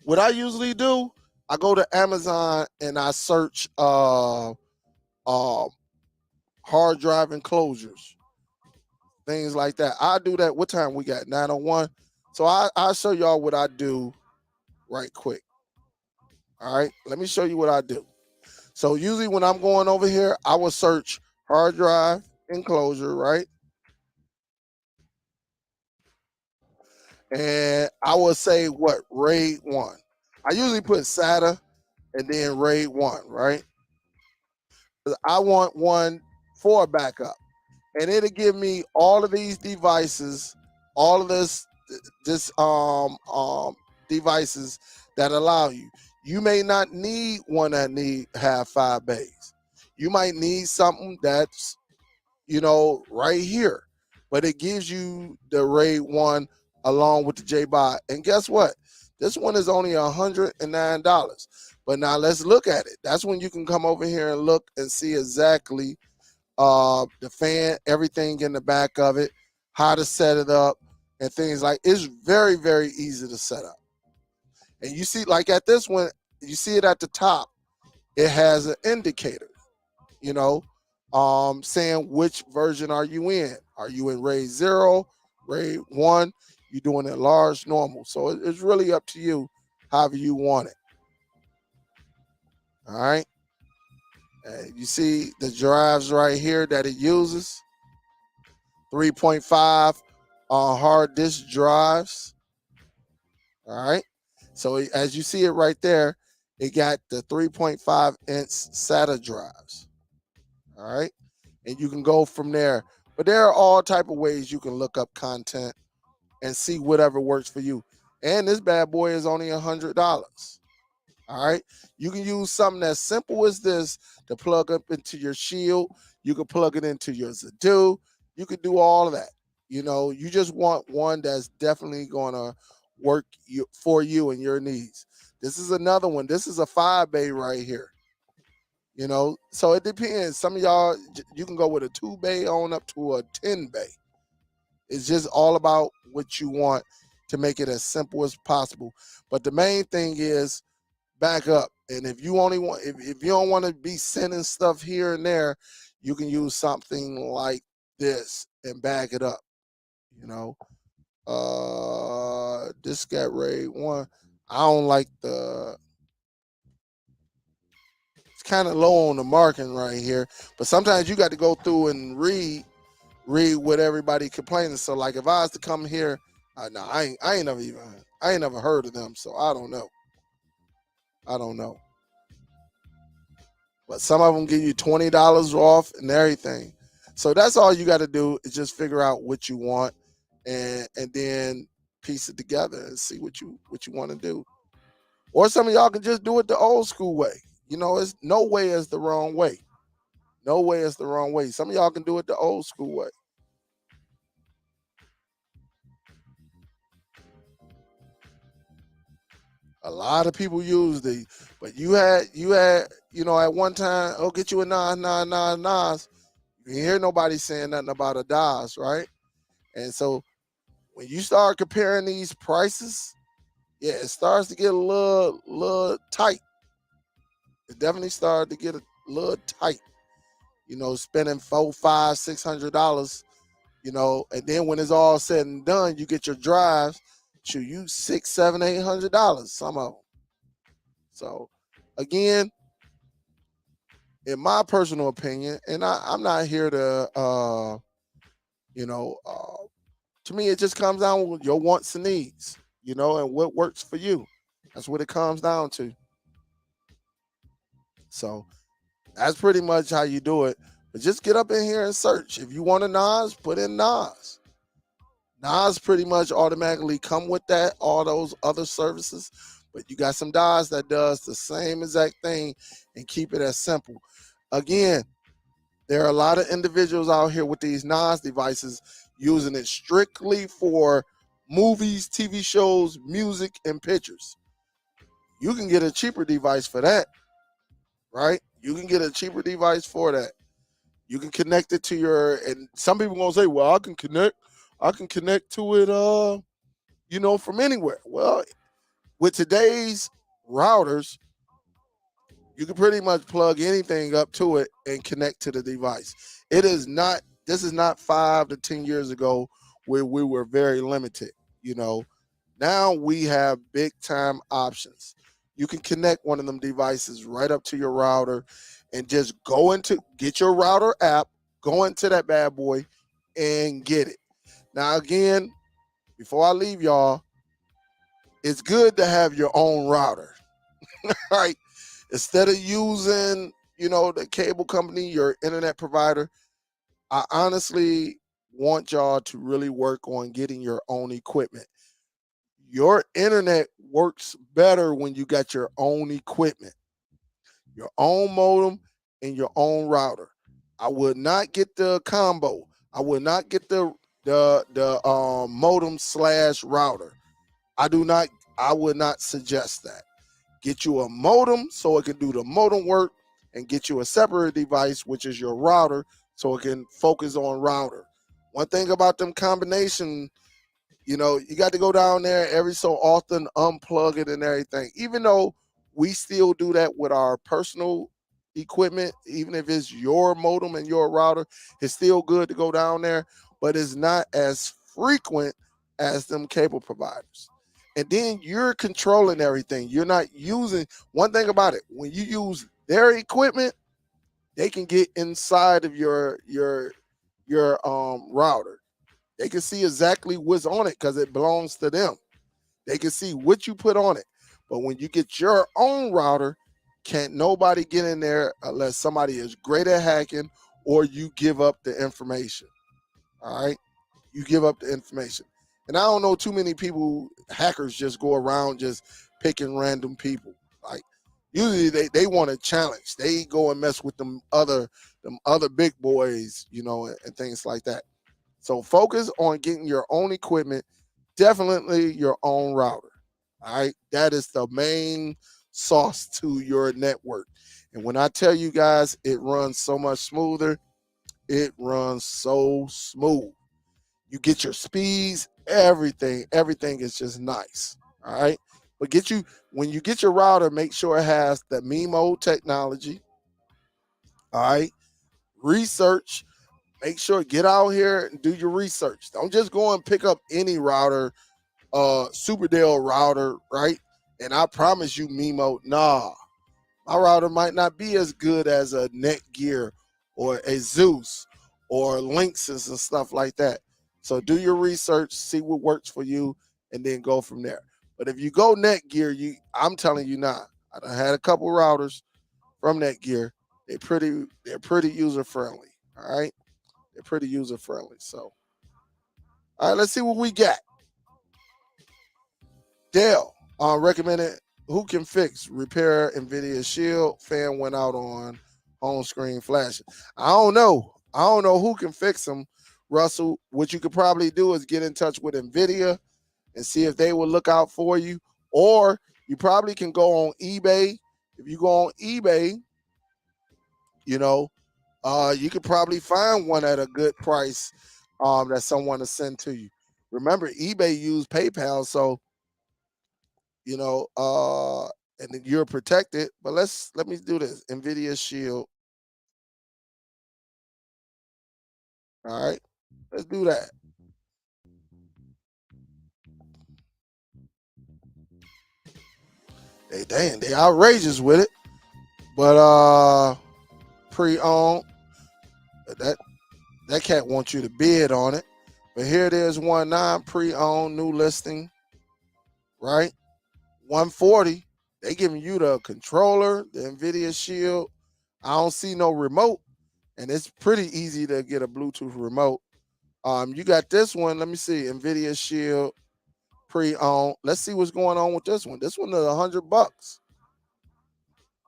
what I usually do, I go to Amazon and I search hard drive enclosures, things like that. I do that. What time we got? 9:01. So I'll show y'all what I do right quick. All right, let me show you what I do. So usually when I'm going over here, I will search hard drive enclosure, right? And I will say what RAID 1. I usually put SATA and then RAID 1, right? I want one for a backup. And it'll give me all of these devices, all of this devices that allow you. You may not need one that have 5 bays. You might need something that's right here. But it gives you the RAID 1 along with the JBOD. And guess what? This one is only $109. But now let's look at it. That's when you can come over here and look and see exactly the fan, everything in the back of it, how to set it up, and things like. It's very, very easy to set up. And you see, like at this one, you see it at the top. It has an indicator, saying which version are you in. Are you in RAID 0, RAID 1? You're doing it large, normal. So it's really up to you, however you want it. All right. You see the drives right here that it uses. 3.5 hard disk drives. All right. So as you see it right there, it got the 3.5 inch SATA drives. All right. And you can go from there. But there are all type of ways you can look up content and see whatever works for you. And this bad boy is only $100. All right. You can use something as simple as this to plug up into your Shield. You can plug it into your Zedu. You can do all of that. You just want one that's definitely going to work for you and your needs. This is another one. This is a 5 bay right here. So it depends. Some of y'all, you can go with a 2 bay on up to a 10 bay. It's just all about what you want to make it as simple as possible. But the main thing is back up. And if you only want, if you don't want to be sending stuff here and there, you can use something like this and back it up. This got RAID 1. I don't like it's kind of low on the marking right here, but sometimes you got to go through and read what everybody complaining. So like if I was to come here, no, I ain't never heard of them, so I don't know. But some of them give you $20 off and everything. So that's all you got to do is just figure out what you want and then piece it together and see what you want to do. Or some of y'all can just do it the old school way. It's no way is the wrong way. No way is the wrong way. Some of y'all can do it the old school way. A lot of people use these, but you had at one time, get you a Nas. You didn't hear nobody saying nothing about a DOS, right? And so when you start comparing these prices, yeah, it starts to get a little tight. It definitely started to get a little tight. Spending $400, $500, $600. And then when it's all said and done, you get your drives. Shoot, you $600, $700, $800. Some of them. So, again, in my personal opinion, and I'm not here to, to me, it just comes down with your wants and needs, and what works for you. That's what it comes down to. So that's pretty much how you do it. But just get up in here and search. If you want a Nas, put in Nas. Nas pretty much automatically come with that, all those other services. But you got some DOS that does the same exact thing and keep it as simple. Again, there are a lot of individuals out here with these NAS devices using it strictly for movies, TV shows, music, and pictures. You can get a cheaper device for that, right? You can get a cheaper device for that. You can connect it to your, and some people gonna say, well, I can connect to it, from anywhere. Well, with today's routers, you can pretty much plug anything up to it and connect to the device. It is not, this is not 5 to 10 years ago where we were very limited, you know. Now we have big time options. You can connect one of them devices right up to your router and just get your router app, go into that bad boy and get it. Now, again, before I leave y'all, it's good to have your own router, right? Instead of using, the cable company, your internet provider, I honestly want y'all to really work on getting your own equipment. Your internet works better when you got your own equipment, your own modem, and your own router. I would not get the combo. I would not get the modem slash router. I would not suggest that. Get you a modem so it can do the modem work, and get you a separate device, which is your router, so it can focus on router. One thing about them combination, you got to go down there every so often, unplug it and everything. Even though we still do that with our personal equipment, even if it's your modem and your router, it's still good to go down there, but it's not as frequent as them cable providers. And then you're controlling everything. You're not using, one thing about it, when you use their equipment, they can get inside of your router. They can see exactly what's on it because it belongs to them. They can see what you put on it. But when you get your own router, can't nobody get in there unless somebody is great at hacking or you give up the information. All right? You give up the information. And I don't know too many people, hackers just go around just picking random people. Like, usually they want a challenge. They go and mess with them other big boys, and things like that. So focus on getting your own equipment, definitely your own router. All right. That is the main sauce to your network. And when I tell you guys, it runs so much smoother, it runs so smooth. You get your speeds, everything is just nice. All right. But when you get your router, make sure it has the MIMO technology. All right. Research. Make sure, get out here and do your research. Don't just go and pick up any router, SUPERDELL router, right? And I promise you, MIMO, nah, my router might not be as good as a Netgear or a Zeus or Linksys and stuff like that. So do your research, see what works for you, and then go from there. But if you go Netgear, I'm telling you now, I done had a couple routers from Netgear. They're pretty user friendly. All right. They're pretty user friendly. So, all right, let's see what we got. Dell recommended who can fix repair NVIDIA Shield. Fan went out on home screen flashing. I don't know. Who can fix them, Russell. What you could probably do is get in touch with NVIDIA and see if they will look out for you. Or you probably can go on eBay. If you go on eBay, you could probably find one at a good price that someone to send to you. Remember, eBay used PayPal, so and then you're protected. But let me do this. NVIDIA Shield. All right, let's do that. They outrageous with it, but pre-owned. That cat wants you to bid on it. But here it is, 1.9 pre-owned, new listing, right? 140. They giving you the controller, the NVIDIA Shield. I don't see no remote, and it's pretty easy to get a Bluetooth remote. You got this one. Let me see, NVIDIA Shield pre-owned. Let's see what's going on with this one. This one is $100.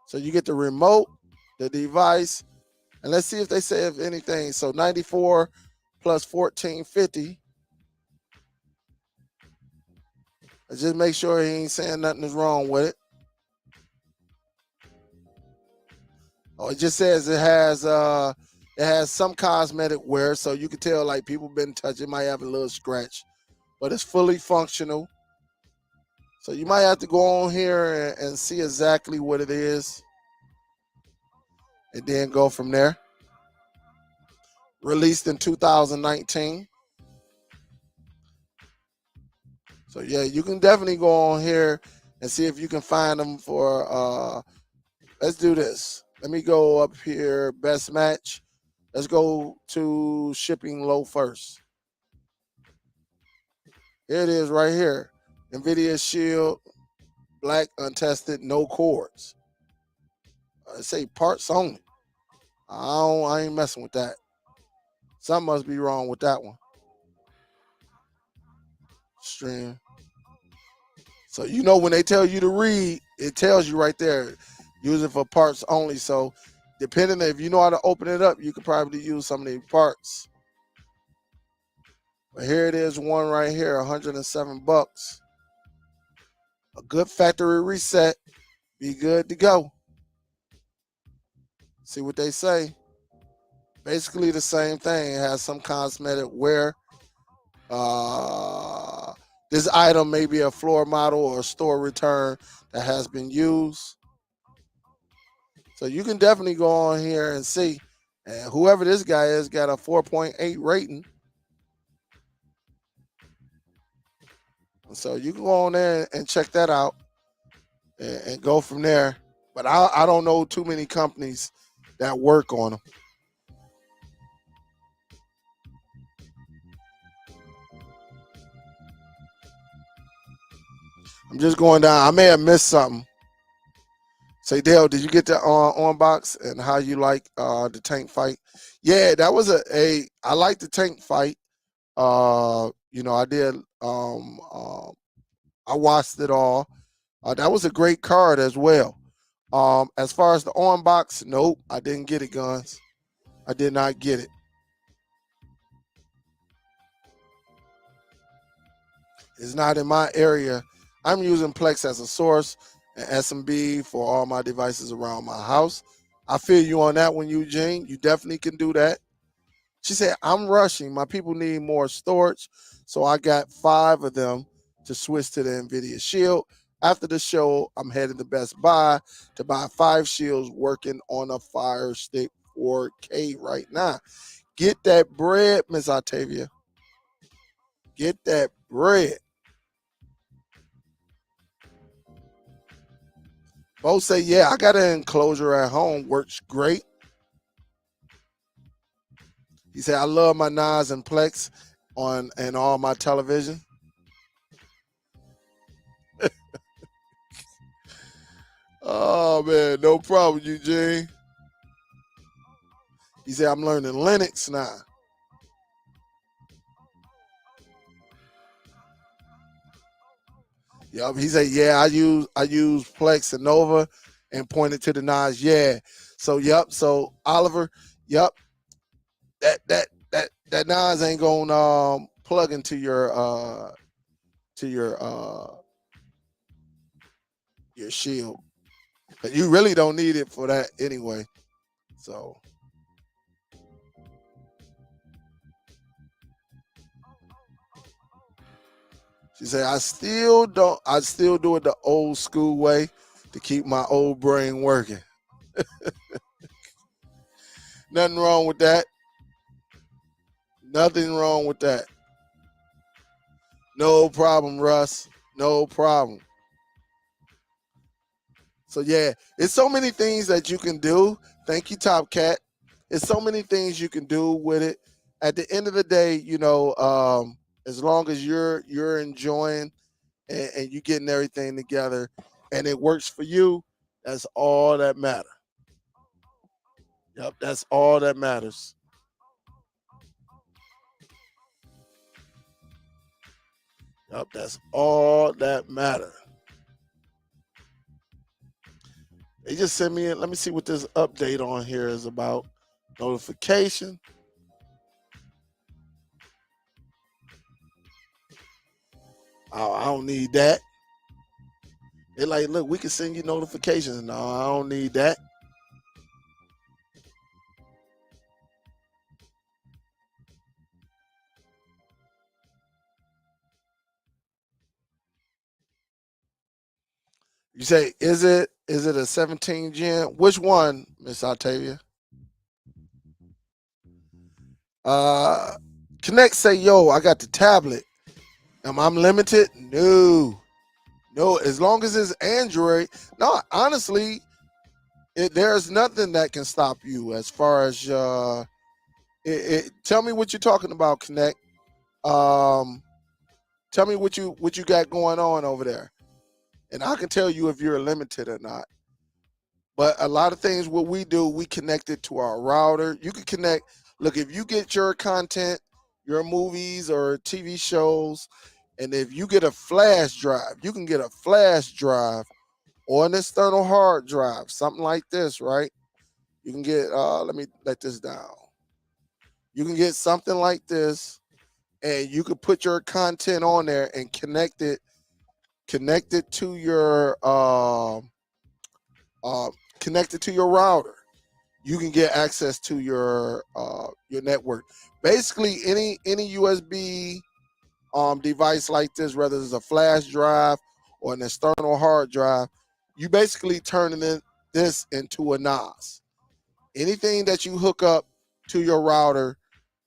So you get the remote, the device, and let's see if they say if anything. So 94 plus $14.50. Just make sure he ain't saying nothing is wrong with it. Oh, it just says it has some cosmetic wear, so you can tell like people been touching. It might have a little scratch, but it's fully functional. So you might have to go on here and see exactly what it is, and then go from there. Released in 2019. So yeah, you can definitely go on here and see if you can find them for let's do this. Let me go up here, best match. Let's go to shipping low first. Here it is right here. NVIDIA Shield, black, untested, no cords. Say parts only. I ain't messing with that. Something must be wrong with that one. Stream. So you know when they tell you to read, it tells you right there. Use it for parts only. So depending if you know how to open it up, you could probably use some of the parts. But here it is, one right here, $107. A good factory reset. Be good to go. See what they say. Basically the same thing. It has some cosmetic wear. This item may be a floor model or a store return that has been used. So you can definitely go on here and see. And whoever this guy is got a 4.8 rating. So you can go on there and check that out and go from there. But I don't know too many companies that work on them. I'm just going down. I may have missed something. Say, Dale, did you get the on box and how you like the tank fight? Yeah, that was I like the tank fight. I did. I watched it all. That was a great card as well. As far as the on box, nope, I didn't get it, Guns. I did not get it. It's not in my area. I'm using Plex as a source and SMB for all my devices around my house. I feel you on that one, Eugene. You definitely can do that. She said, I'm rushing. My people need more storage. So I got 5 of them to switch to the NVIDIA Shield. After the show, I'm heading to Best Buy to buy 5 shields working on a Fire Stick 4K right now. Get that bread, Miss Octavia. Get that bread. Both say, yeah, I got an enclosure at home. Works great. He said, I love my Nas and Plex and all my television. Oh, man, no problem, Eugene. He said, I'm learning Linux now. Yep. He said, yeah, I use Plex and Nova and pointed to the Nas. Yeah. So, yep. So, Oliver, yep. That Nas ain't gonna plug into your shield. You really don't need it for that anyway. So she said, I still do it the old school way to keep my old brain working. Nothing wrong with that. Nothing wrong with that. No problem, Russ. No problem. So yeah, it's so many things that you can do. Thank you, Top Cat. It's so many things you can do with it. At the end of the day, as long as you're enjoying and you getting everything together and it works for you, that's all that matters. Yep, that's all that matters. Yep, that's all that matters. They just sent me in. Let me see what this update on here is about. Notification. Oh, I don't need that. They're like, look, we can send you notifications. No, I don't need that. You say, is it a 17 gen? Which one, Miss Octavia? Uh Connect say, yo, I got the tablet. Am I limited? No. No, as long as it's Android. No, honestly, there's nothing that can stop you as far as tell me what you're talking about, Connect. Um Tell me what you got going on over there. And I can tell you if you're limited or not. But a lot of things, what we do, we connect it to our router. You can connect. Look, if you get your content, your movies or TV shows, and if you get a flash drive, you can get a flash drive or an external hard drive, something like this, right? You can get. Let me let this down. You can get something like this, and you can put your content on there and connect it to your uh, connect it to your router. You can get access to your network. Basically, any USB device like this, whether it's a flash drive or an external hard drive, you basically turning this into a NAS. Anything that you hook up to your router,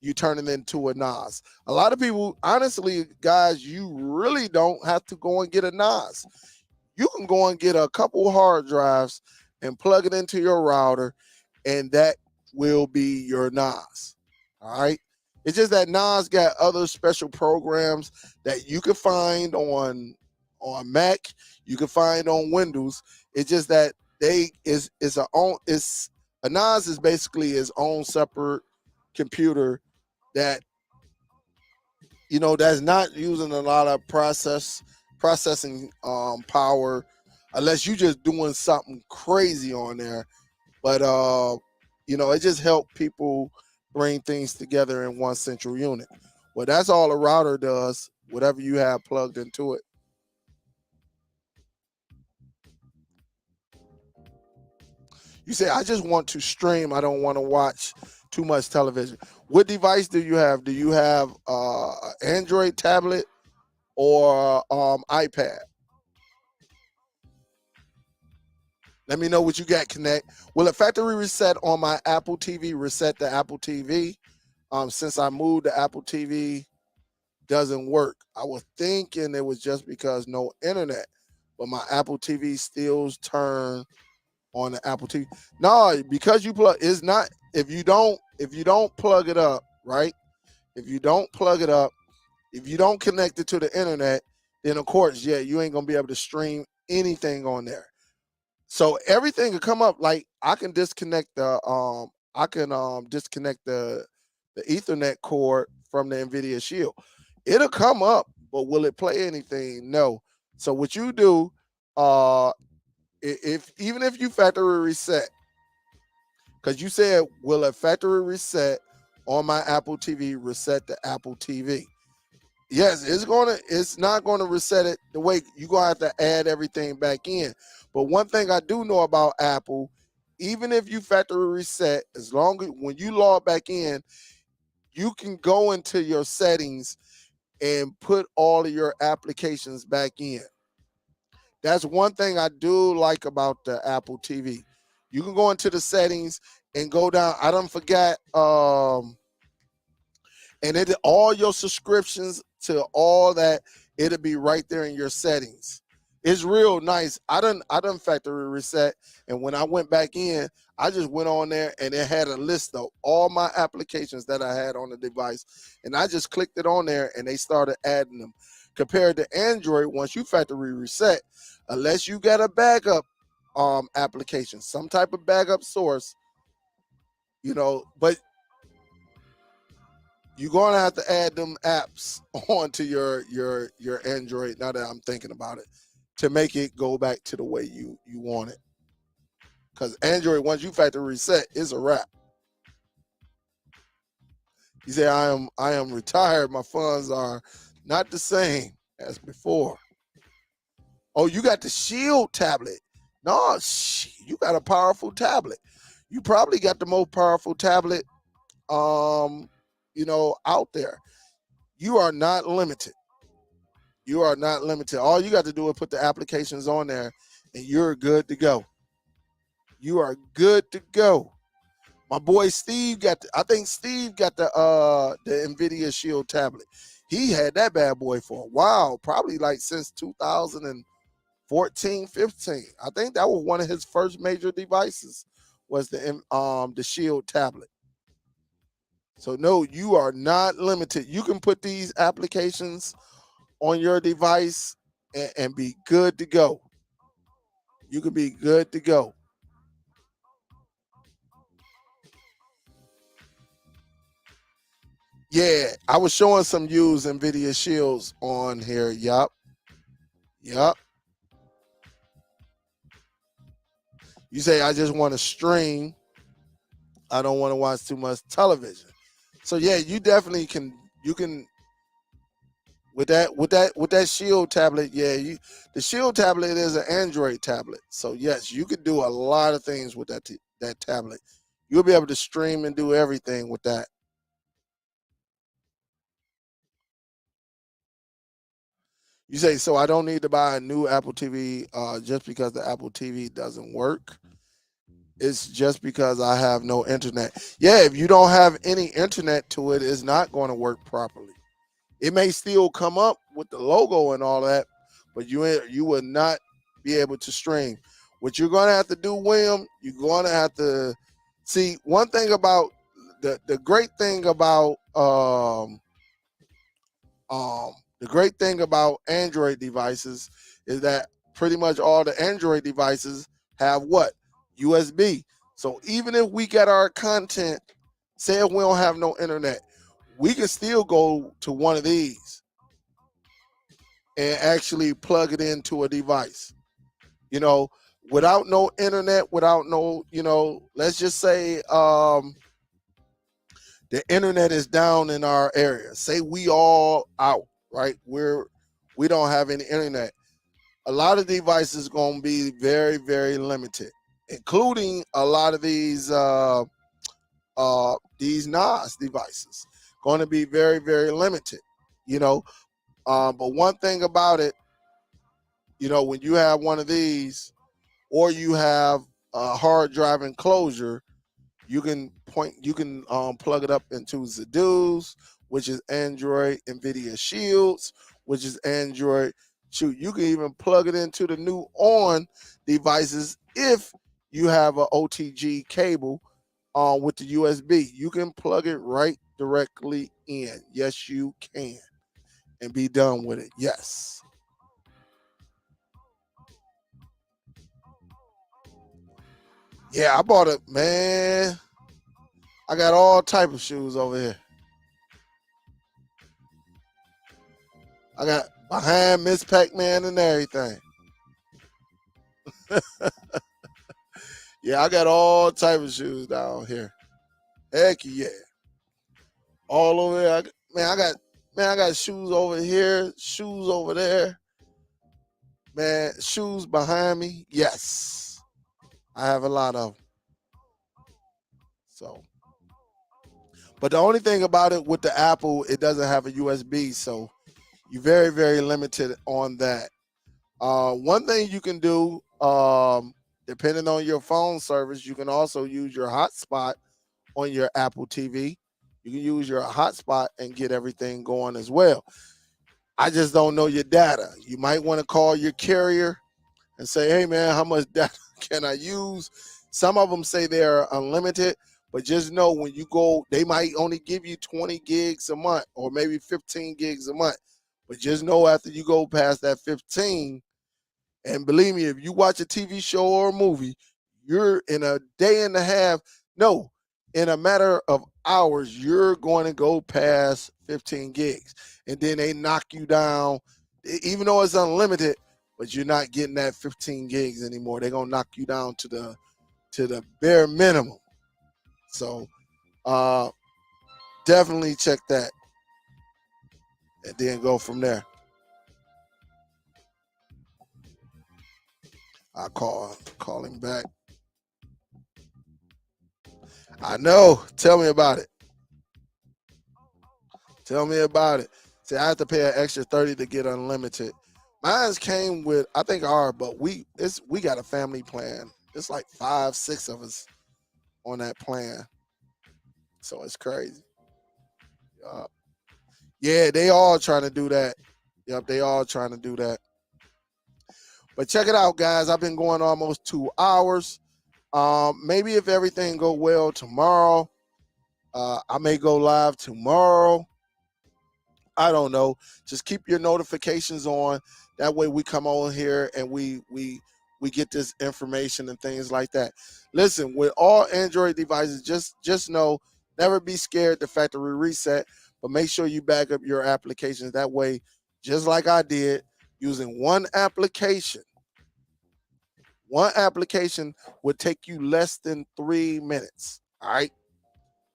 you turn it into a NAS. A lot of people, honestly, guys, you really don't have to go and get a NAS. You can go and get a couple hard drives and plug it into your router, and that will be your NAS. All right. It's just that NAS got other special programs that you can find on Mac, you can find on Windows. It's just that they is a own it's a NAS is basically its own separate computer that that's not using a lot of processing power unless you just doing something crazy on there. But it just helped people bring things together in one central unit. Well, that's all a router does, whatever you have plugged into it. You say, I just want to stream, I don't want to watch too much television. What device do you have? Do you have Android tablet or iPad? Let me know what you got, Connect. Will a factory reset on my Apple TV reset the Apple TV? Since I moved the Apple TV, doesn't work. I was thinking it was just because no internet, but my Apple TV still turn on the Apple TV. No, because you plug it's not if you don't plug it up, right? If you don't plug it up, if you don't connect it to the internet, then of course, yeah, you ain't gonna be able to stream anything on there. So everything will come up. Like I can disconnect the Ethernet cord from the NVIDIA Shield. It'll come up, but will it play anything? No. So what you do, if even if you factory reset, because you said will a factory reset on my Apple TV reset the Apple TV? Yes, it's not gonna reset it the way you're gonna have to add everything back in. But one thing I do know about Apple, even if you factory reset, as long as when you log back in, you can go into your settings and put all of your applications back in. That's one thing I do like about the Apple TV. You can go into the settings and go down. I don't forget and it all your subscriptions to all that, it'll be right there in your settings. It's real nice. I done factory reset, and when I went back in, I just went on there and it had a list of all my applications that I had on the device, and I just clicked it on there and they started adding them. Compared to Android, once you factory reset, unless you got a backup application, some type of backup source, but you're gonna have to add them apps onto your Android. Now that I'm thinking about it, to make it go back to the way you want it. Because Android, once you factory reset, is a wrap. You say I am retired. My funds are not the same. as before. Oh, you got the Shield tablet. No, you got a powerful tablet. You probably got the most powerful tablet, out there. You are not limited. You are not limited. All you got to do is put the applications on there, and you're good to go. You are good to go. My boy Steve I think Steve got the Nvidia Shield tablet. He had that bad boy for a while, probably like since 2014, 15. I think that was one of his first major devices was the Shield tablet. So no, you are not limited. You can put these applications on your device and be good to go. You can be good to go. Yeah, I was showing some used Nvidia Shields on here. Yup. Yup. You say I just want to stream. I don't want to watch too much television. So yeah, you definitely can. You can with that Shield tablet. Yeah, the Shield tablet is an Android tablet. So yes, you could do a lot of things with that tablet. You'll be able to stream and do everything with that. You say, so I don't need to buy a new Apple TV just because the Apple TV doesn't work. It's just because I have no internet. Yeah, if you don't have any internet to it, it's not going to work properly. It may still come up with the logo and all that, but you will not be able to stream. What you're going to have to do, William, you're going to have to see one thing about the great thing about the great thing about Android devices is that pretty much all the Android devices have what? USB. So even if we get our content, say if we don't have no internet, we can still go to one of these and actually plug it into a device. You know, without no internet, without no, let's just say the internet is down in our area. Say we all out, right? We don't have any internet. A lot of devices going to be very, very limited, including a lot of these NAS devices. Going to be very, very limited. You know, but one thing about it, when you have one of these, or you have a hard drive enclosure, you can plug it up into Zadoos, which is Android, Nvidia Shields, which is Android. Shoot, you can even plug it into the new on devices if you have an OTG cable with the USB. You can plug it right directly in. Yes, you can, and be done with it. Yes. Yeah, I bought it, man. I got all type of shoes over here. I got behind Miss Pac-Man and everything. Yeah, I got all type of shoes down here. Heck yeah. All over there. I got shoes over here, shoes over there. Man, shoes behind me. Yes. I have a lot of them. So, but the only thing about it with the Apple, it doesn't have a USB, so you're very, very limited on that. One thing you can do, depending on your phone service, you can also use your hotspot on your Apple TV. You can use your hotspot and get everything going as well. I just don't know your data. You might want to call your carrier and say, hey, man, how much data can I use? Some of them say they're unlimited, but just know when you go, they might only give you 20 gigs a month or maybe 15 gigs a month. But just know after you go past that 15, and believe me, if you watch a TV show or a movie, you're in a day and a half, no, in a matter of hours, you're going to go past 15 gigs. And then they knock you down, even though it's unlimited, but you're not getting that 15 gigs anymore. They're gonna knock you down to the bare minimum. So definitely check that and then go from there. I call him back. I know. Tell me about it. Tell me about it. See, I have to pay an extra 30 to get unlimited. Mine's came with, I think but we got a family plan. It's like 5, 6 of us on that plan. So it's crazy. Yeah, they all trying to do that. Yep, they all trying to do that. But check it out, guys. I've been going almost 2 hours. Maybe if everything go well tomorrow, I may go live tomorrow. I don't know. Just keep your notifications on. That way we come on here and we get this information and things like that. Listen, with all Android devices, just know, never be scared to factory reset, but make sure you back up your applications. That way, just like I did, using one application would take you less than 3 minutes. All right.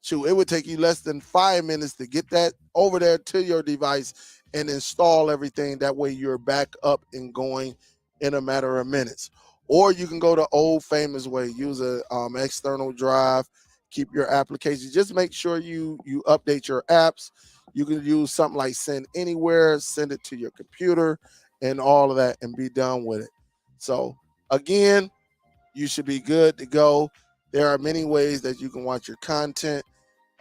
Shoot, it would take you less than 5 minutes to get that over there to your device and install everything. That way you're back up and going in a matter of minutes. Or you can go the old famous way, use a external drive, keep your application. Just make sure you update your apps. You can use something like Send Anywhere, send it to your computer and all of that and be done with it. So again, you should be good to go. There are many ways that you can watch your content.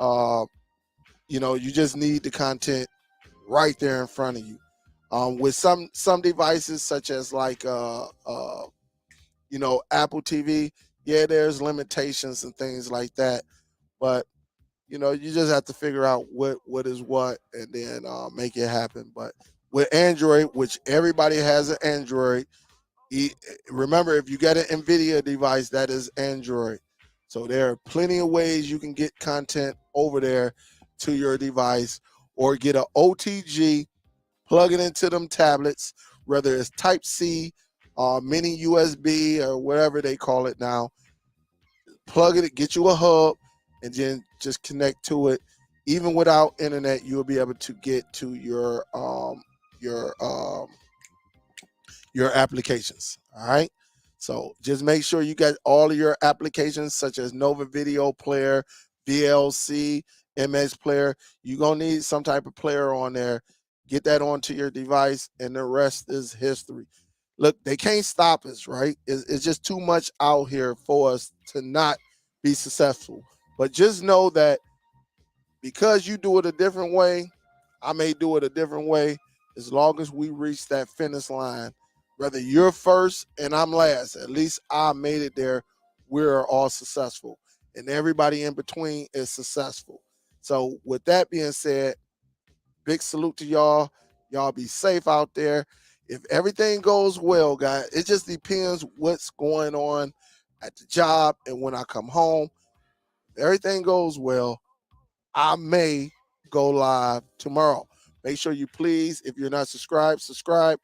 You just need the content right there in front of you. With some devices, such as like Apple TV, yeah, there's limitations and things like that. But you just have to figure out what is what and then make it happen. But with Android, which everybody has an Android, remember, if you get an NVIDIA device, that is Android. So there are plenty of ways you can get content over there to your device, or get an OTG, plug it into them tablets, whether it's Type-C, mini USB, or whatever they call it now. Plug it, get you a hub, and then just connect to it. Even without internet, you'll be able to get to your applications. All right. So just make sure you got all of your applications, such as Nova Video Player, VLC, MX Player. You're going to need some type of player on there. Get that onto your device, and the rest is history. Look, they can't stop us, right? It's just too much out here for us to not be successful. But just know that because you do it a different way, I may do it a different way. As long as we reach that finish line, whether you're first and I'm last, at least I made it there. We're all successful, and everybody in between is successful. So with that being said, big salute to y'all. Y'all be safe out there. If everything goes well, guys, it just depends what's going on at the job and when I come home. If everything goes well, I may go live tomorrow. Make sure you please, if you're not subscribed, subscribe.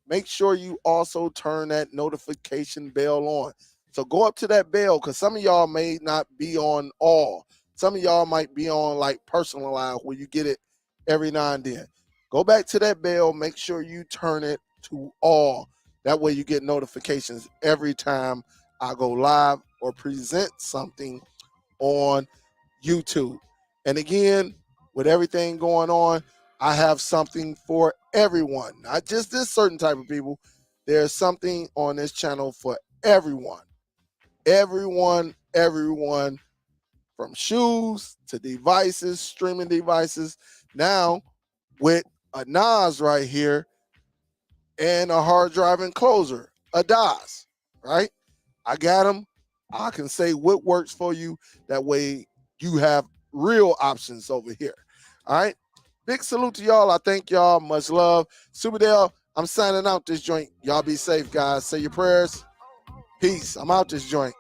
Make sure you also turn that notification bell on. So go up to that bell, because some of y'all may not be on all. Some of y'all might be on like personalized, where you get it every now and then. Go back to that bell. Make sure you turn it to all. That way you get notifications every time I go live or present something on YouTube. And again, with everything going on, I have something for everyone, not just this certain type of people. There's something on this channel for everyone. Everyone, from shoes to devices, streaming devices. Now, with a NAS right here and a hard drive enclosure, a DOS, right? I got them. I can say what works for you. That way you have real options over here. All right. Big salute to y'all. I thank y'all. Much love. Superdell, I'm signing out this joint. Y'all be safe, guys. Say your prayers. Peace. I'm out this joint.